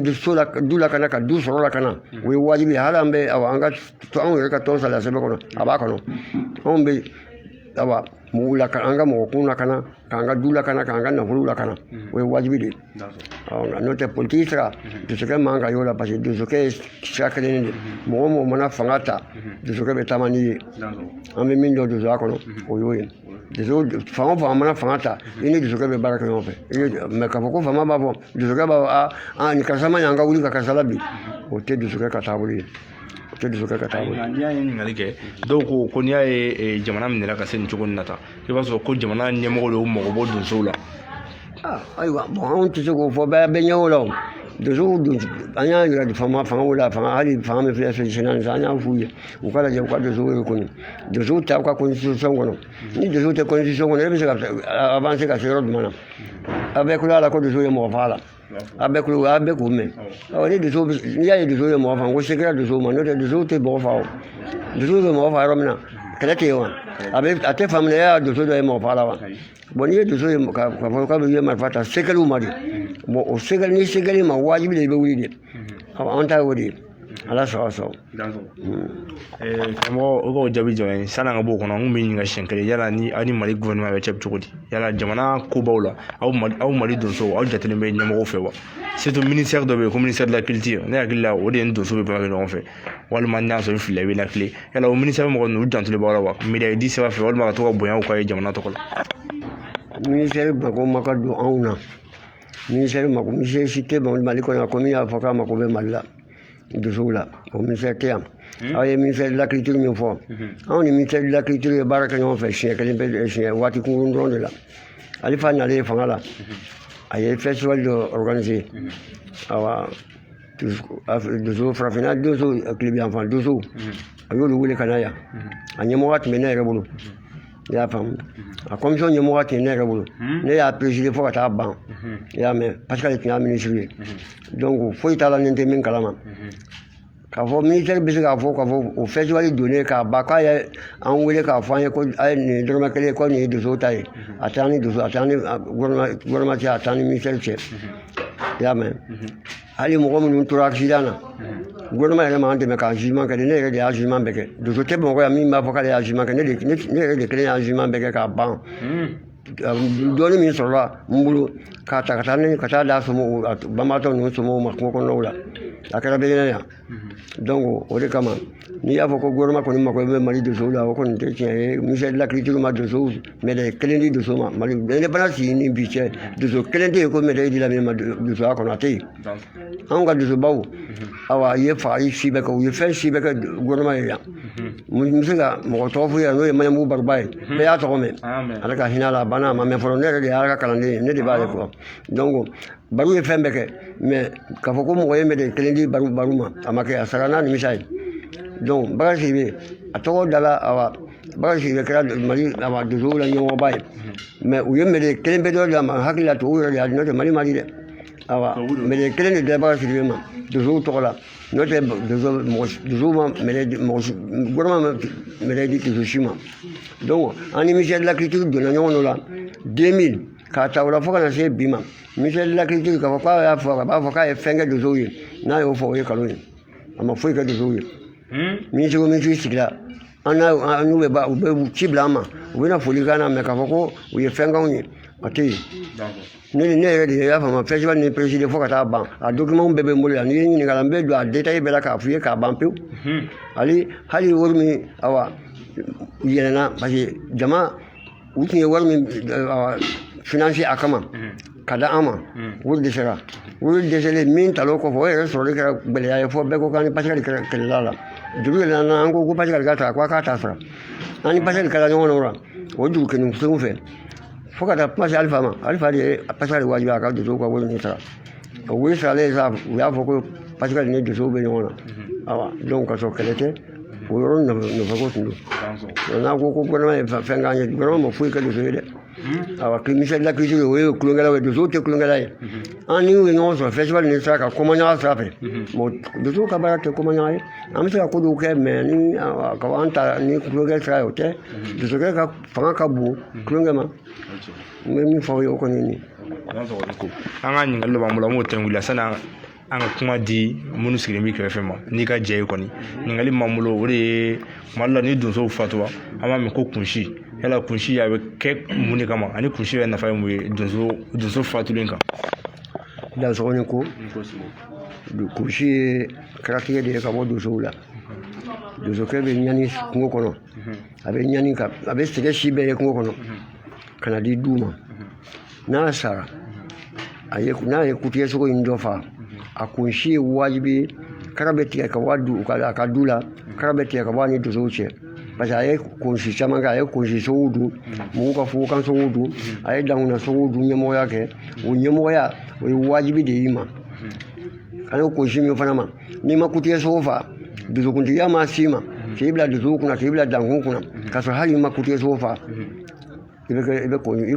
du lakana ka du sɔrɔ lakana o ye wajibi ye hali an bɛ anw yɛrɛ ka tɔn sariya sɛbɛn kɔnɔ a b'a kɔnɔ anw bɛ mɔgɔw lakana an ka mɔgɔkun lakana k'an ka du lakana k'an ka nafolo lakana o ye wajibi de ye n'o tɛ politiki sira donsokɛ man kan y'o la parce que donsokɛ ye sira kelen de mɔgɔ o mɔgɔ mana fanga ta donsokɛ bɛ taama n'i ye an bɛ min dɔn donsoya kɔnɔ o y'o ye fanga o fanga mana fanga ta i ni donsokɛ bɛ baara kɛ ɲɔgɔn fɛ mɛ k'a fɔ ko fanga b'a fɔ donsokɛ b'a fɔ nin karisa ma ɲɛ an ka wuli ka karisa la bi o tɛ donsokɛ ka taabolo ye to dusu ka taa n'i y'a ye ɲininkali kɛ dɔw ko n'i y'a ye jamana minɛla ka se nin cogo in na tan i b'a sɔrɔ ko jamana ɲɛmɔgɔ de y'u mago bɔ donsow la ayiwa bon anw tɛ se k'o fɔ bɛɛ ɲɛ o la o donsow an y'a yira fangaw la hali fanga min filɛ fɛn an y'a f'u ye u ka lajɛ u ka donsow reconnue donsow ta u ka constitution kɔnɔ ni donsow tɛ constitution kɔnɔ e bɛ se ka avancer ka se yɔrɔ jumɛn na a bɛɛ kulo a la ko donsow ye mɔgɔ faga la a bɛɛ k'o mɛn ni donsow n'i y'a ye donsow ye mɔgɔ faga ko se kɛra donsow ma n'o tɛ donsow tɛ mɔgɔ faga o donsow bɛ mɔgɔ faga yɔrɔ min na kɛlɛ tɛ yen wa a tɛ faamu e y'a donso dɔ ye mɔgɔ faga la wa bon n'i ye donso ye k'a fɔ k'a bɛ ye marifa ta sekɛliw ma de bon o sekɛli ni sekɛli ma wajibi de i bɛ wuli de an ta y'o de ye ala sɔrɔ karamɔgɔ o k'o jaabi jɔn ye san'an ka bɔ o kɔnɔ an kun bɛ ɲininka siɲɛ kelen yala ni aw ni mali gouvernement bɛ cɛ cogo di yala jamana kobaw la aw mali donsow aw jatelen bɛ ɲɛmɔgɔw fɛ wa surtout ministère dɔ bɛ yen ko ministère de la culture ne hakili la o de ye ni donso bɛ baara kɛ ɲɔgɔn fɛ walima n'a sɔrɔ i filila i bɛ lakile yala o ministère mɔgɔ ninnu u jantolen b'aw la wa médaille di sɛbɛn fɛ walima ka to ka bonya u ka ye jamana tɔgɔ la ministère mako ma ka don anw na ministère si tɛ mali kɔnɔ ko min y'a fɔ k'a mako bɛ mali la donsow la o ministère tɛ yan aw ye ministère de la culture min fɔ anw ni ministère de la culture ye baara kɛ ɲɔgɔn fɛ siɲɛ kelen bɛ siɲɛ waati kunkurun dɔrɔn de la ale fa nalen fanga la a ye festival dɔ organiser awa donso farafinna donso tilebiyanfan donso a y'olu wele ka na yan a ɲɛmɔgɔ tun bɛ ne yɛrɛ bolo i y'a faamu a commission ɲɛmɔgɔ tun ye ne yɛrɛ bolo ne y'a présider fo ka taa ban i y'a mɛn parce que ale tun y'a ministre ye donc foyi t'a la ni n tɛ min kalama k'a fɔ ministère bɛ se k'a fɔ o festival donnen k'a ban k'a ye an wele k'a fɔ an ye ko a ye nin dɔrɔmɛ kelen ko nin ye donso ta ye a t'an ni donso a t'an ni gouvernement cɛ a t'an ni ministère cɛ i y'a mɛn hali mɔgɔ minnu tora accident na gouvernement yɛrɛ m'an dɛmɛ ka jugement kɛ ne yɛrɛ de y'a jugement bɛɛ kɛ donso tɛ bamakɔ yan min b'a fɔ k'ale y'a jugement kɛ ne yɛrɛ de kelen y'a jugement bɛɛ kɛ k'a ban dɔɔni min sɔrɔla n bolo k'a ta ka taa d'a somɔgɔw banbaatɔ ninnu somɔgɔw ma kungo kɔnɔnaw la a kɛra bɛɛ ɲɛna yan donc o de kama n'i y'a fɔ ko gouvernement kɔni mako bɛ mali donsow la o kɔni tɛ tiɲɛ ye ministère de la culture ma donsow médaille kelen di donso ma mali indépendance sigi ni bi cɛ donso kelen tɛ yen ko médaille dila min ma donsoya kɔnɔ a tɛ yen anw ka donsobaw awa ye fagali si bɛɛ kɛ u ye fɛn si bɛɛ kɛ gouvernement ye yan n bɛ se ka mɔgɔ tɔgɔ f'u ye n'o ye maɲabugu baruba ye bɛɛ y'a tɔgɔ mɛn ala ka hinɛ a la a banna a ma mɛn fɔlɔ ne yɛrɛ de y'a ka kalanden ye ne de b'ale fɔ donc baro ye fɛn bɛɛ kɛ mais k'a fɔ ko mɔgɔ ye médaille kelen di baro ma a ma kɛ a sara n'a nimisa ye donc Bakari Sidibe a tɔgɔ dala awa Bakari Sidibe kɛra mali awa donsow la ɲɛmɔgɔba ye mais u ye médaille kelen bɛɛ dɔ di a ma hakili la tubabuw yɛrɛ de y'a di n'o tɛ mali ma di dɛ awa médaille kelen de dila Bakari Sidibe ma donsow tɔgɔ la n'o tɛ donsow ma gouvernement ma médaille di donso si ma donc an ni ministère de la culture donna ɲɔgɔn dɔ la 2000 k'a ta o la fo ka na se bi ma ministère de la culture k'a fɔ k'a y'a fɔ a b'a fɔ k'a ye fɛn kɛ donsow ye n'a y'o fɔ o ye nkalon ye a ma foyi kɛ donsow ye ministre o ministre sigira n'u bɛ u bɛ ci bila an ma u bɛna foli k'an na mɛ k'a fɔ ko u ye fɛn k'anw ye a tɛ yen ne yɛrɛ de y'a faamu festival ni présider fo ka taa ban a document bɛɛ bɛ n bolo yan n'i ye ɲininkala n bɛ don a détail bɛɛ la k'a f'i ye k'a ban pewu hali wari min awa yɛlɛnna parce que jama u tun ye wari min financer a kama ka da an ma wari dɛsɛlen min tal'o kɔfɛ o yɛrɛ sɔrɔli kɛra gɛlɛya ye fɔ bɛɛ ko k'an ni Pascal kɛlɛla la dugu yɛlɛnna an ko Pascal ka ta ko a k'a ta sara an ni Pascal kɛla ɲɔgɔn na o la o dugu kelen fɛ fo ka taa kuma se Alifa ma Alifa de ye Pascal wajibi a ka donsow ka wari ni sara o wari saralen sa u y'a fɔ ko Pascal ni donsow bɛ ɲɔgɔn na awa donc ka sɔrɔ kɛlɛ tɛ o yɔrɔ nɔfɛko tun don n'a ko gouvernement ye fɛn k'an ye gouvernement ma foyi kɛ donso ye dɛ awa ministère de la culture o ye tulonkɛlaw ye donsow tɛ tulonkɛla ye an ni u ye ɲɔgɔn sɔrɔ festival ni sira kan komaɲaga sira fɛ donsow ka baara tɛ komaɲaga ye an bɛ se ka ko dɔw kɛ mais ni an ta ni tulonkɛ sira ye o tɛ donsokɛ ka fanga ka bon tulonkɛ ma n bɛ min fɔ aw ye o kɔni ye nin an ka ɲininkali dɔ b'an bolo an b'o tɛnku la sani an ka kuma di minnu sigilen bɛ kɛrɛfɛ ma n'i ka jɛ ye kɔni ɲininkali m'an bolo o de ye tuma dɔ la ni donsow fatura an b'a mɛn ko kunsi yala kunsi a bɛ kɛ mun de kama ani kunsi yɛrɛ nafa ye mun ye donso fatulen kan dansɔgɔnin ko kunsi ye kɛratigɛ de ye ka bɔ donsow la donsokɛ bɛ ɲani kungo kɔnɔ a bɛ ɲani a bɛ sɛgɛ si bɛɛ ye kungo kɔnɔ ka na di du ma n'a sara n'a ye kutiyɛsogo in dɔ fa a kunsi ye wajibi kara bɛ tigɛ ka bɔ a ka du la kara bɛ tigɛ ka bɔ a ni dosow cɛ parce que a ye kunsi caman kɛ a ye kunsi sogow dun mɔgɔw ka fugokan sogow dun a ye dankunna sogow dun ɲɛmɔgɔya kɛ o ɲɛmɔgɔya o ye wajibi de y'i ma a y'o kunsi min fana ma n'i ma kutigɛ sogo fa dusukuntigiya ma s'i ma k'i bila dusuw kunna k'i bila dankun kunna k'a sɔrɔ hali n'i ma kutigɛ sogo fa i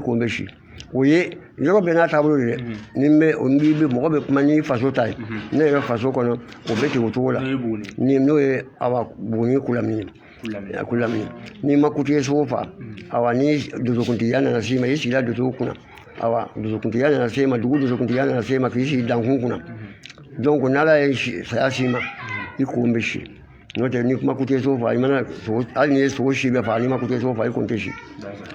kun bɛ si o ye yɔrɔ bɛɛ n'a taabolo de dɛ ni mɔgɔ bɛ kuma ni faso ta ye ne yɛrɛ faso kɔnɔ o bɛ ten o cogo la n'o ye awa Buguni Kulamini n'i ma kutigɛ sogo fa awa ni dusukuntigiya nana s'i ma i sigila dusuw kunna awa dusukuntigiya nana se ma dugu dusukuntigiya nana se ma k'i sigi dankun kunna donc n'ala ye saya s'i ma i kun bɛ si n'o tɛ ni kuma kutigɛ sogo fa i mana hali n'i ye sogo si bɛɛ fa n'i ma kutigɛ sogo fa i kun tɛ si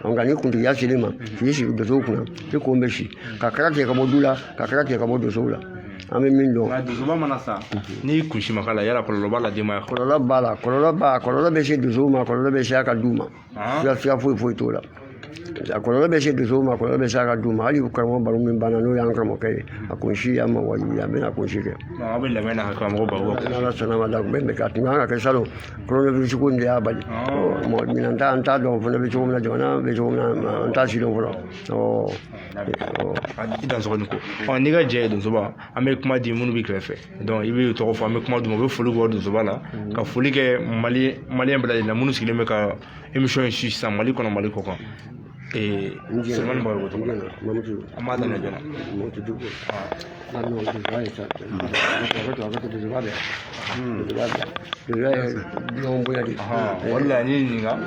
nka ni kuntigiya selen ma k'i sigi dosow kunna i kun bɛ si ka kara tigɛ ka bɔ du la ka kara tigɛ ka bɔ dosow la an bɛ min dɔn. Dusuba mana sa n'i kunsi ma k'a la yala kɔlɔlɔ b'a la denbaya kɔnɔ. Kɔlɔlɔ b'a la kɔlɔlɔ bɛ se dosow ma kɔlɔlɔ bɛ se a ka du ma siga foyi t'o la kɔlɔlɔ bɛ se dosow ma kɔlɔlɔ bɛ se a ka du ma hali karamɔgɔ baro min banna n'o y'an karamɔgɔ ye a kunsi y'a ma wajibi a bɛna kunsi kɛ. Aw bɛ lamɛn na ka karamɔgɔ baro kɛ. n'ala sɔnna ma da kun bɛ mɛn a tun kan ka kɛ salon coronavirus ko in de y'a bali minɛn an t'a dɔn fana bɛ cogo min na jamana bɛ cogo min na an t'a sidɔn fɔlɔ. I dansɔgɔ ni ko n'i ka jɛ ye donsoba an bɛ kuma di minnu b'i kɛrɛfɛ donc i bɛ tɔgɔ fɔ an bɛ kuma d'u ma u bɛ foli kɛ donsoba la ka foli kɛ maliyɛn bɛɛ lajɛlen na minnu sigilen bɛ ka émission in su sisan Mali kɔnɔ Mali kɔ kan. Sulemani Bagayogo ko tɔgɔ la an b'a daminɛ joona. Wala n ye ɲininka an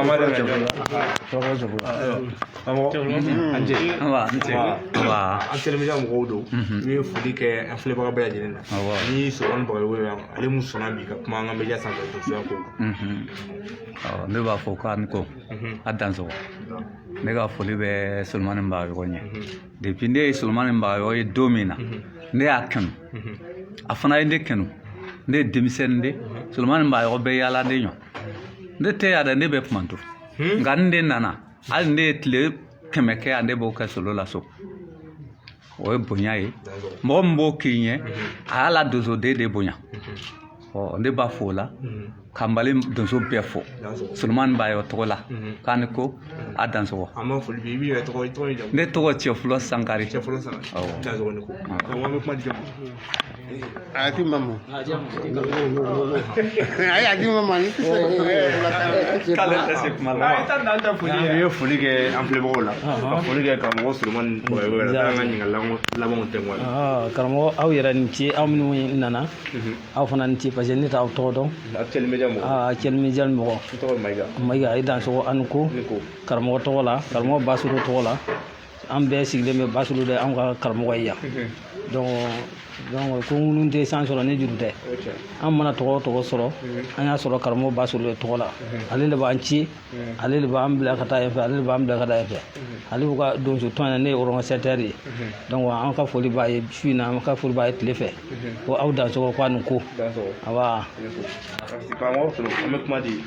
b'a daminɛ joona. An telemedia mɔgɔw don i bɛ foli kɛ an filɛbaga bɛɛ lajɛlen na ni Sulemani Bagayogo yan ale mun sɔnna bi ka kuma an ka media sanfɛ donsoya ko kan. Ne b'a fɔ k'an ko a dansɔgɔ ne ka foli bɛ Sulemani Bagayogo ɲɛ depuis ne ye Sulemani Bagayogo ye don min na ne y'a kanu a fana ye ne kanu ne ye denmisɛnnin de Sulemani Bagayogo bɛ yaala de ɲɔ ne tɛ yan dɛ ne bɛ kuma to nka n de nana hali ne ye tile 100 kɛ yan ne b'o kɛ solo la so o ye bonya ye mɔgɔ min b'o k'i ɲɛ a y'a la donsoden de bonya ne b'a fɔ o la ka Mali donso bɛɛ fɔ Sulemani Bagayogo tɔgɔ la k'an ko a dansɔgɔ. An b'a foli bi i b'i yɛrɛ tɔgɔ jamu. Ne tɔgɔ Cɛfɔlɔ Sankari. Cɛfɔlɔ Sankari. Dansɔgɔ ni ko. An bɛ kuma di jamu. Ati mamu. Ayi ati mamu ni. K'ale tɛ se kuma la. An ye foli kɛ an filɛbagaw la ka foli kɛ karamɔgɔ Sulemani Bagayogo yɛrɛ la an ka ɲininkali labanw tɛŋɔ. Karamɔgɔ aw yɛrɛ ni ce aw minnu nana aw fana ni ce parce que ne t'aw tɔgɔ dɔn. Cɛlimedia mɔgɔ. N tɔgɔ ye Mayiga i dansɔgɔ an ko karamɔgɔ tɔgɔ la karamɔgɔ Basolo tɔgɔ la an bɛɛ sigilen bɛ Basolo de an ka karamɔgɔ ye yan donc ko minnu tɛ san sɔrɔ ne juru tɛ an mana tɔgɔ o tɔgɔ sɔrɔ an y'a sɔrɔ karamɔgɔ Basolo tɔgɔ la ale de b'an ci ale de b'an bila ka taa yan fɛ ale de b'an bila ka taa yan fɛ ale b'u ka donso tɔn ye ne ye organisateur ye donc an ka foli b'a ye su in na an ka foli b'a ye tile fɛ ko aw dansɔgɔ ko a ni ko awa. Karamɔgɔ Solo an bɛ kuma di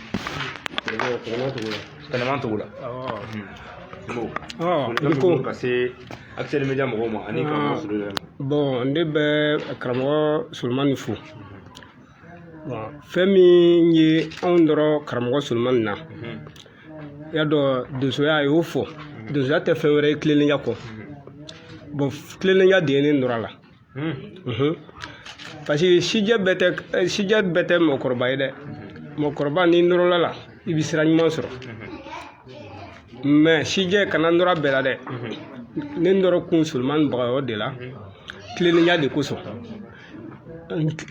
Tɛnɛman Togo la. Bon ka se Actuel Media mɔgɔw ma ani karamɔgɔ Solo yɛrɛ ma. Bon ne bɛ karamɔgɔ Sulemani fo bon fɛn min ye anw dɔrɔn karamɔgɔ Sulemani na y'a dɔn donsoya a y'o fɔ donsoya tɛ fɛn wɛrɛ ye tilennenya kɔ bon tilennenya de ye ne nɔrɔ a la parce que sijɛ bɛɛ tɛ mɔgɔkɔrɔba ye dɛ mɔgɔkɔrɔba n'i nɔrɔla la i bɛ sira ɲuman sɔrɔ mais sijɛ kana nɔrɔ bɛɛ la dɛ ne nɔrɔ kun Sulemani Bagayogo de la tilennenya de kosɔn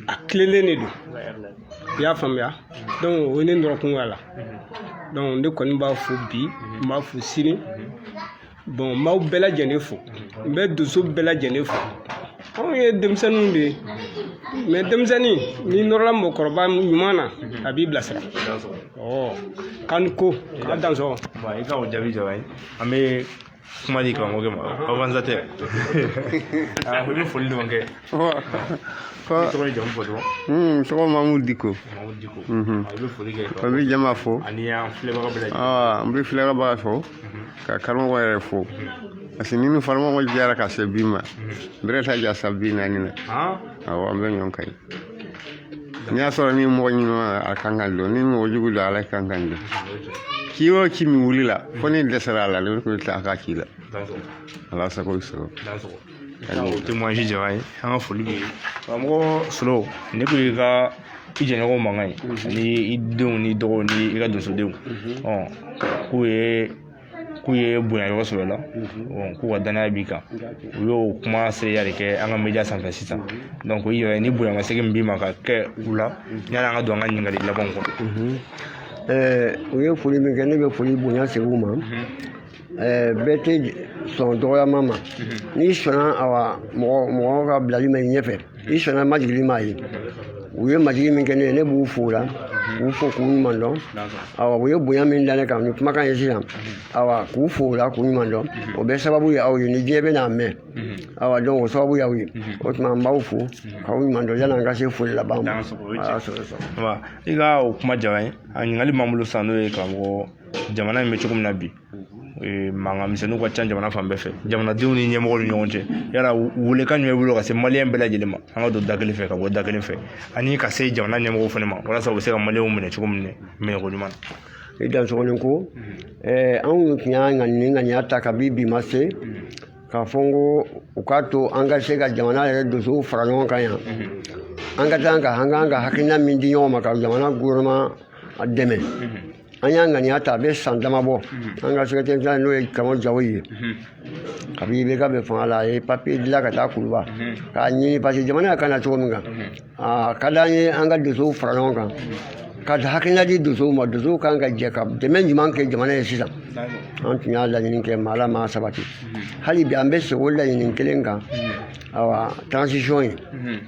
a tilennen de don i y'a faamuya donc o ye ne nɔrɔ kun a la donc ne kɔni b'a fo bi n b'a fo sini bon n b'aw bɛɛ lajɛlen fo n bɛ donso bɛɛ lajɛlen fo anw ye denmisɛnninw de ye mais denmisɛnnin n'i nɔrɔla mɔgɔkɔrɔba ɲuman na a b'i bilasira k'an ko k'a dansɔgɔ. I ka o jaabi jaba ye an bɛ kuma di karamɔgɔ ma organisateur i bɛ foli dɔrɔn kɛ tɔgɔ ye jamu fɔ dɔrɔn. Tɔgɔ Mamudu Diko. I bɛ foli kɛ a bɛ jama fo ani an filɛbaga bɛɛ lajɛlen. N bɛ filɛbaga fo ka karamɔgɔ yɛrɛ fo parce que ni ni farma mo jara ka se bima breta ja sabina ni na awa be nyon kay nya so ni mo ni no akangal do ni mo jugu da ala kangal do kiwo kimi wulila foni desara la le ko ta ka kila ala sa ko so te moi ji jawai an foli bi mo solo ne ko ga ije ne ko mangai ni idon ni do ni ga do so de ku ye bonya yo so la ku wa dana bi kan u yo kuma se ya ke an ga media san fasita donc yi ni bonya ma se ke mbi ma ka ke ula nyana nga do nga nyinga la bon ko u ye foli min kɛ ne bɛ foli bonya segu ma bɛɛ tɛ sɔn dɔgɔyama ma n'i sɔnna awa mɔgɔ ka bilali ma ɲɛfɛ i sɔnna majigili ma ye u ye majigi min kɛ ne ye ne b'u fo la k'u fo k'u ɲuman dɔn awa u ye bonya min da ne kan ni kumakan ye sisan awa k'u fo la k'u ɲuman dɔn o bɛ sababu ye aw ye ni diɲɛ bɛ n'a mɛn awa donc o sababu y'aw ye o tuma n b'aw fo k'aw ɲuman dɔn yan'an ka se foli laban ma i ka o kuma jaba ye a ɲininkali m'an bolo sisan n'o ye karamɔgɔ jamana in bɛ cogo min na bi mankan misɛnninw ka ca jamana fan bɛɛ fɛ jamanadenw ni ɲɛmɔgɔw ni ɲɔgɔn cɛ yala welekan jumɛn bolo ka se maliyɛn bɛɛ lajɛlen ma an ka don da kelen fɛ ka bɔ da kelen fɛ ani ka se jamana ɲɛmɔgɔw fana ma walasa u bɛ se ka maliyɛnw minɛ cogo min minɛ ko ɲuman i dansɔgɔnin ko anw tun y'a ŋaniya ta kabi bi ma se k'a fɔ n ko u k'a to an ka se ka jamana yɛrɛ dosow fara ɲɔgɔn kan yan an ka taa an k'an ka hakilina min di ɲɔgɔn ma ka jamana gouvernement dɛmɛ an y'a ŋaniya ta a bɛ san dama bɔ an ka secrétaire général n'o ye Kamo Jawo ye kabi IBK bɛ fanga la a ye papier dilan ka taa Kuluba k'a ɲini parce que jamana ka na cogo min kan a ka d'an ye an ka dosow fara ɲɔgɔn kan ka hakilina di dosow ma dosow kan ka jɛ ka dɛmɛ jumɛn kɛ jamana ye sisan an tun y'a laɲini kɛ maa la maa sabati hali bi an bɛ segin o laɲini kelen kan awa transition ye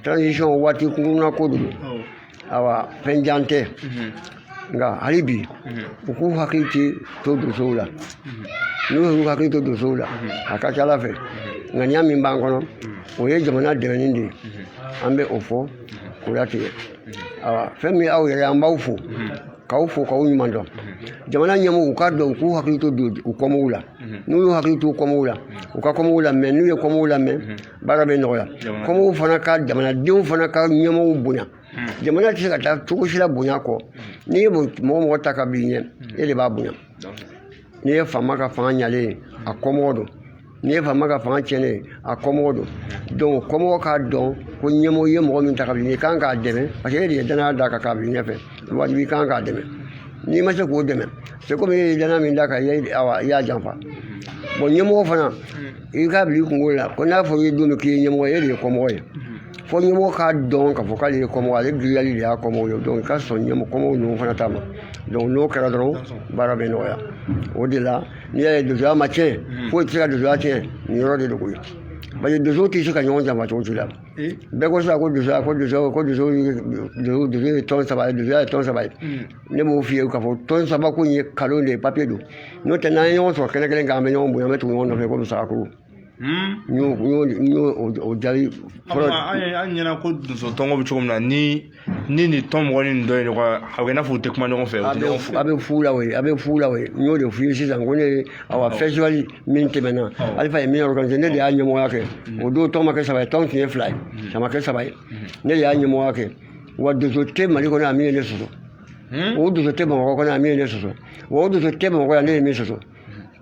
transition waati kunkurunna ko de don awa fɛn jan tɛ nka hali bi u k'u hakili to dosow la n'u y'u hakili to dosow la a ka ca ala fɛ ŋaniya min b'an kɔnɔ o ye jamana dɛmɛni de ye an bɛ o fɔ k'o latigɛ awa fɛn min aw yɛrɛ an b'aw fo k'aw fo k'aw ɲuman dɔn jamana ɲɛmɔgɔw u k'a dɔn u k'u hakili to u kɔmɔgɔw la n'u y'u hakili to kɔmɔgɔw la u ka kɔmɔgɔw lamɛn n'u ye kɔmɔgɔw lamɛn baara bɛ nɔgɔya kɔmɔgɔw fana ka jamanadenw fana ka ɲɛmɔgɔw bonya jamana tɛ se ka taa cogo si la bonya kɔ n'i ye mɔgɔ ta ka b'i ɲɛ e de b'a bonya n'i ye faama ka fanga ɲalen a kɔmɔgɔ don n'i ye faama ka fanga tiɲɛnen a kɔmɔgɔ don donc kɔmɔgɔ k'a dɔn ko ɲɛmɔgɔ ye mɔgɔ min ta ka b'i ɲɛ i kan k'a dɛmɛ parce que e de ye danaya da kan k'a b'i ɲɛfɛ wajibi i kan k'a dɛmɛ n'i ma se k'o dɛmɛ c'est comme e ye danaya min da kan i y'a janfa bon ɲɛmɔgɔ fana i k'a bila i kunkolo la ko n'a fɔra i ye don min k'i ye ɲɛmɔgɔ ye e de ye kɔmɔgɔ ye fo ɲɛmɔgɔ k'a dɔn k'a fɔ k'ale ye kɔmɔgɔ ale giriyali de y'a kɔmɔgɔ ye donc i ka sɔn kɔmɔgɔw ninnu fana ta ma donc n'o kɛra dɔrɔn baara bɛ nɔgɔya o de la n'i y'a ye dosoya ma tiɲɛ foyi tɛ se ka dosoya tiɲɛ nin yɔrɔ de don koyi parce que doso tɛ se ka ɲɔgɔn janfa cogo si la bɛɛ ko sisan ko doso ye tɔn saba ye dosoya ye tɔn saba ye ne b'o f'i ye k'a fɔ tɔn saba ko in ye kalon de ye papier don n'o tɛ n'an ye ɲɔgɔn sɔrɔ kɛnɛ kelen kan an bɛ ɲɔgɔn bonya an bɛ tugu ɲɔgɔn nɔfɛ komi sagakuru n y'o jaabi fɔlɔ an ɲɛna ko donso tɔngɔ bɛ cogo min na ni nin tɔn mɔgɔ ni nin dɔ ye ɲɔgɔn a bɛ i n'a fɔ u tɛ kuma ɲɔgɔn fɛ a bɛ fu la o ye n y'o de f'i ye sisan ko ne awa festival min tɛmɛna alifa ye min organisé ne de y'a ɲɛmɔgɔya kɛ o don tɔn ma kɛ saba ye tɔn tun ye fila ye a ma kɛ saba ye ne de y'a ɲɛmɔgɔya kɛ wa doso tɛ mali kɔnɔ yan min ye ne sɔsɔ o doso tɛ bamakɔ kɔnɔ yan min ye ne sɔsɔ wa o doso tɛ bamakɔ yan ne ye min sɔsɔ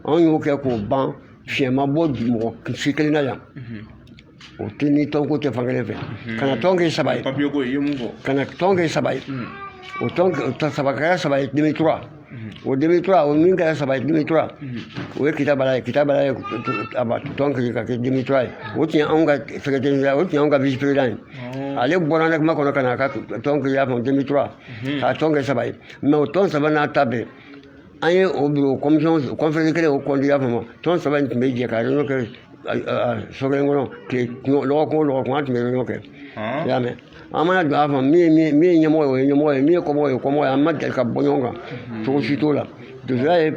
anw y'o kɛ k'o ban fiɲɛ ma bɔ mɔgɔ si kelen na yan o tɛ ni tɔnko tɛ fan kelen fɛ ka na tɔn kɛ saba ye ka na tɔn kɛ saba ye o tɔn saba kɛra saba ye 2003 o 2003 o min kɛra saba ye 2003 o ye kita bala ye tɔn kɛ ka kɛ 2003 ye o tun ye anw ka secrétaire o tun ye anw ka vice président ye ale bɔra ne kuma kɔnɔ ka na a ka tɔn kɛ y'a fɔ 2003 k'a tɔn kɛ saba ye mais o tɔn saba n'a ta bɛɛ an ye o bureau commission conférence kelen o kɔnti y'a faamu tɔn saba in tun bɛ jɛ ka réunion kɛ so kelen kɔnɔ lɔgɔkun o lɔgɔkun an tun bɛ réunion kɛ i y'a mɛn an mana don a fɔ min ye ɲɛmɔgɔ ye o ye ɲɛmɔgɔ ye min ye kɔmɔgɔ ye o ye kɔmɔgɔ ye an ma deli ka bɔ ɲɔgɔn kan cogo si t'o la dosoya ye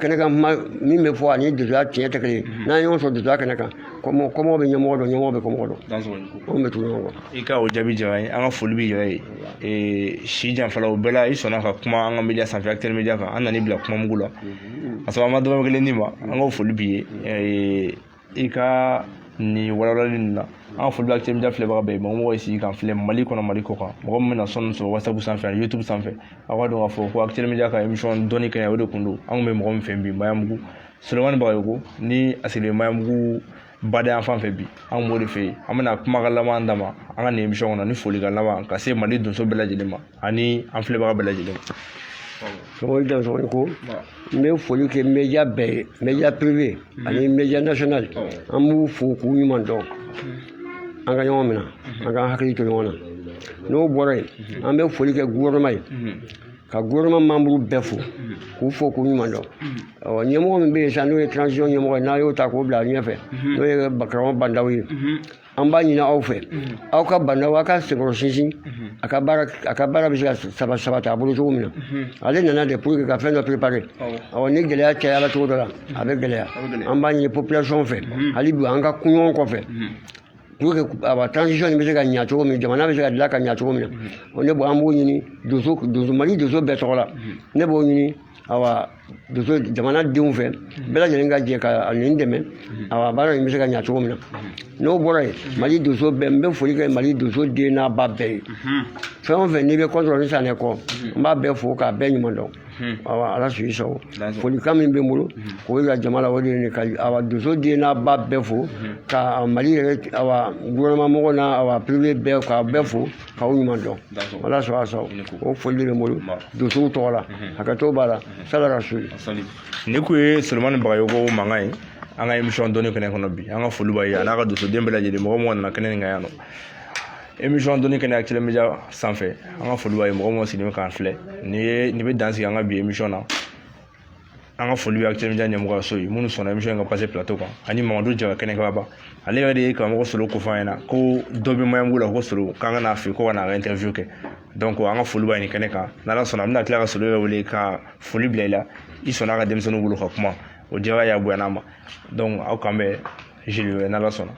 kɛnɛ kan kuma min bɛ fɔ ani dosoya tiɲɛ tɛ kelen ye n'an ye ɲɔgɔn sɔrɔ dosoya kɛnɛ kan kɔmɔ bɛ ɲɛmɔgɔ dɔ ɲɛmɔgɔ bɛ kɔmɔ dɔ anw bɛ tugu ɲɔgɔn kɔ i ka o jaabi diyara n ye an ka foli b'i yɛrɛ ye si janfala o bɛɛ la i sɔnna ka kuma an ka media sanfɛ Actel Media kan an nan'i bila kuma mugu la ka sɔrɔ an ma dɔrɔmɛ kelen d'i ma an ka foli b'i ye i ka nin walawalali nin na an ka foli bɛ Actel Media filɛbaga bɛɛ ye mɔgɔ mɔgɔ ye sigi kan filɛ Mali kɔnɔ Mali kɔ kan mɔgɔ min bɛna sɔnni sɔrɔ WhatsApp sanfɛ ani YouTube sanfɛ a ka dɔn k'a fɔ ko Actel Media ka émission dɔnni kɛnɛ o de kun don an kun bɛ mɔgɔ min fɛ bi Mayamugu Solomani Bagayoko ni a sigilen Mayamugu baden an fan fɛ bi an b'o de fɛ yen an bɛna kumakan laban d'a ma an ka nin émission kɔnɔ ni folikan laban ka se Mali donso bɛɛ lajɛlen ma ani an filɛbaga bɛɛ lajɛlen ma. Sɔgɔli dan sɔgɔli ko n bɛ foli kɛ média bɛɛ ye média privé ani média national an b'u fo k'u ɲuman dɔn an ka ɲɔgɔn minɛ an ka hakili to ɲɔgɔn na n'o bɔra yen an bɛ foli kɛ gouvernement ye ka gouvernement membre bɛɛ fo k'u fo k'u ɲuman dɔn ɲɛmɔgɔ min bɛ yen sisan n'o ye transition ɲɛmɔgɔ ye n'a y'o ta k'o bila ɲɛfɛ n'o ye Karamɔgɔ Bandaw ye an b'a ɲini aw fɛ aw ka Bandaw aw ka senkɔrɔ sinsin a ka baara bɛ se ka sabati a bolo cogo min na ale nana de pour que ka fɛn dɔ préparer ni gɛlɛya cayara cogo dɔ la a bɛ gɛlɛya an b'a ɲini population fɛ hali bi an ka kun ɲɔgɔn kɔfɛ pour que transition bɛ se ka ɲɛ cogo min jamana bɛ se ka dilan ka ɲɛ cogo min na ne b'o an b'o ɲini Mali donso bɛɛ tɔgɔ la ne b'o ɲini donso jamana denw fɛ bɛɛ lajɛlen ka jɛ ka nin dɛmɛ baara in bɛ se ka ɲɛ cogo min na n'o bɔra yen Mali donso bɛɛ n bɛ foli kɛ Mali donso den n'a ba bɛɛ ye fɛn o fɛn n'i bɛ contrôle ni san ne kɔ n b'a bɛɛ fo k'a bɛɛ ɲuman dɔn ala su i sago folikan min bɛ n bolo k'o yira jama la o de ye ka donso den n'a ba bɛɛ fo ka Mali yɛrɛ gouvernement mɔgɔw n'a privé bɛɛ k'a bɛɛ fo k'aw ɲuman dɔn ala sɔn a sago o foli de bɛ n bolo donsow tɔgɔ la hakɛto b'a la salara su ni kun ye Solomani Bagayoko mankan ye an ka émission dɔnni kɛnɛ kɔnɔ bi an ka foli b'a ye a n'a ka donso den bɛɛ lajɛlen mɔgɔ mɔgɔ nana kɛnɛ nin kan yan nɔ émission dɔnni kɛnɛ Actel Media sanfɛ an ka foli b'a ye mɔgɔ mɔgɔ sigilen bɛ k'an filɛ ni bɛ dan sigi an ka bi émission na an ka foli bɛ Actel Media ɲɛmɔgɔ so ye minnu sɔnna émission ka passer plateau kan ani Mamadu Jara kɛnɛ kaba ale yɛrɛ de ye karamɔgɔ Solo ko f'an ɲɛna ko dɔ bɛ Mayamugu la ko Solo k'an ka n'a fɛ ko ka n'a ka interview kɛ donc an ka foli b'a ye nin kɛnɛ kan n'ala sɔnna an bɛna tila ka Solo yɛrɛ wele ka foli bila i la i sɔnna ka denmisɛnninw bolo ka kuma o jɛya y'a bonya n'a ma donc aw kan bɛ Jules n'ala sɔnna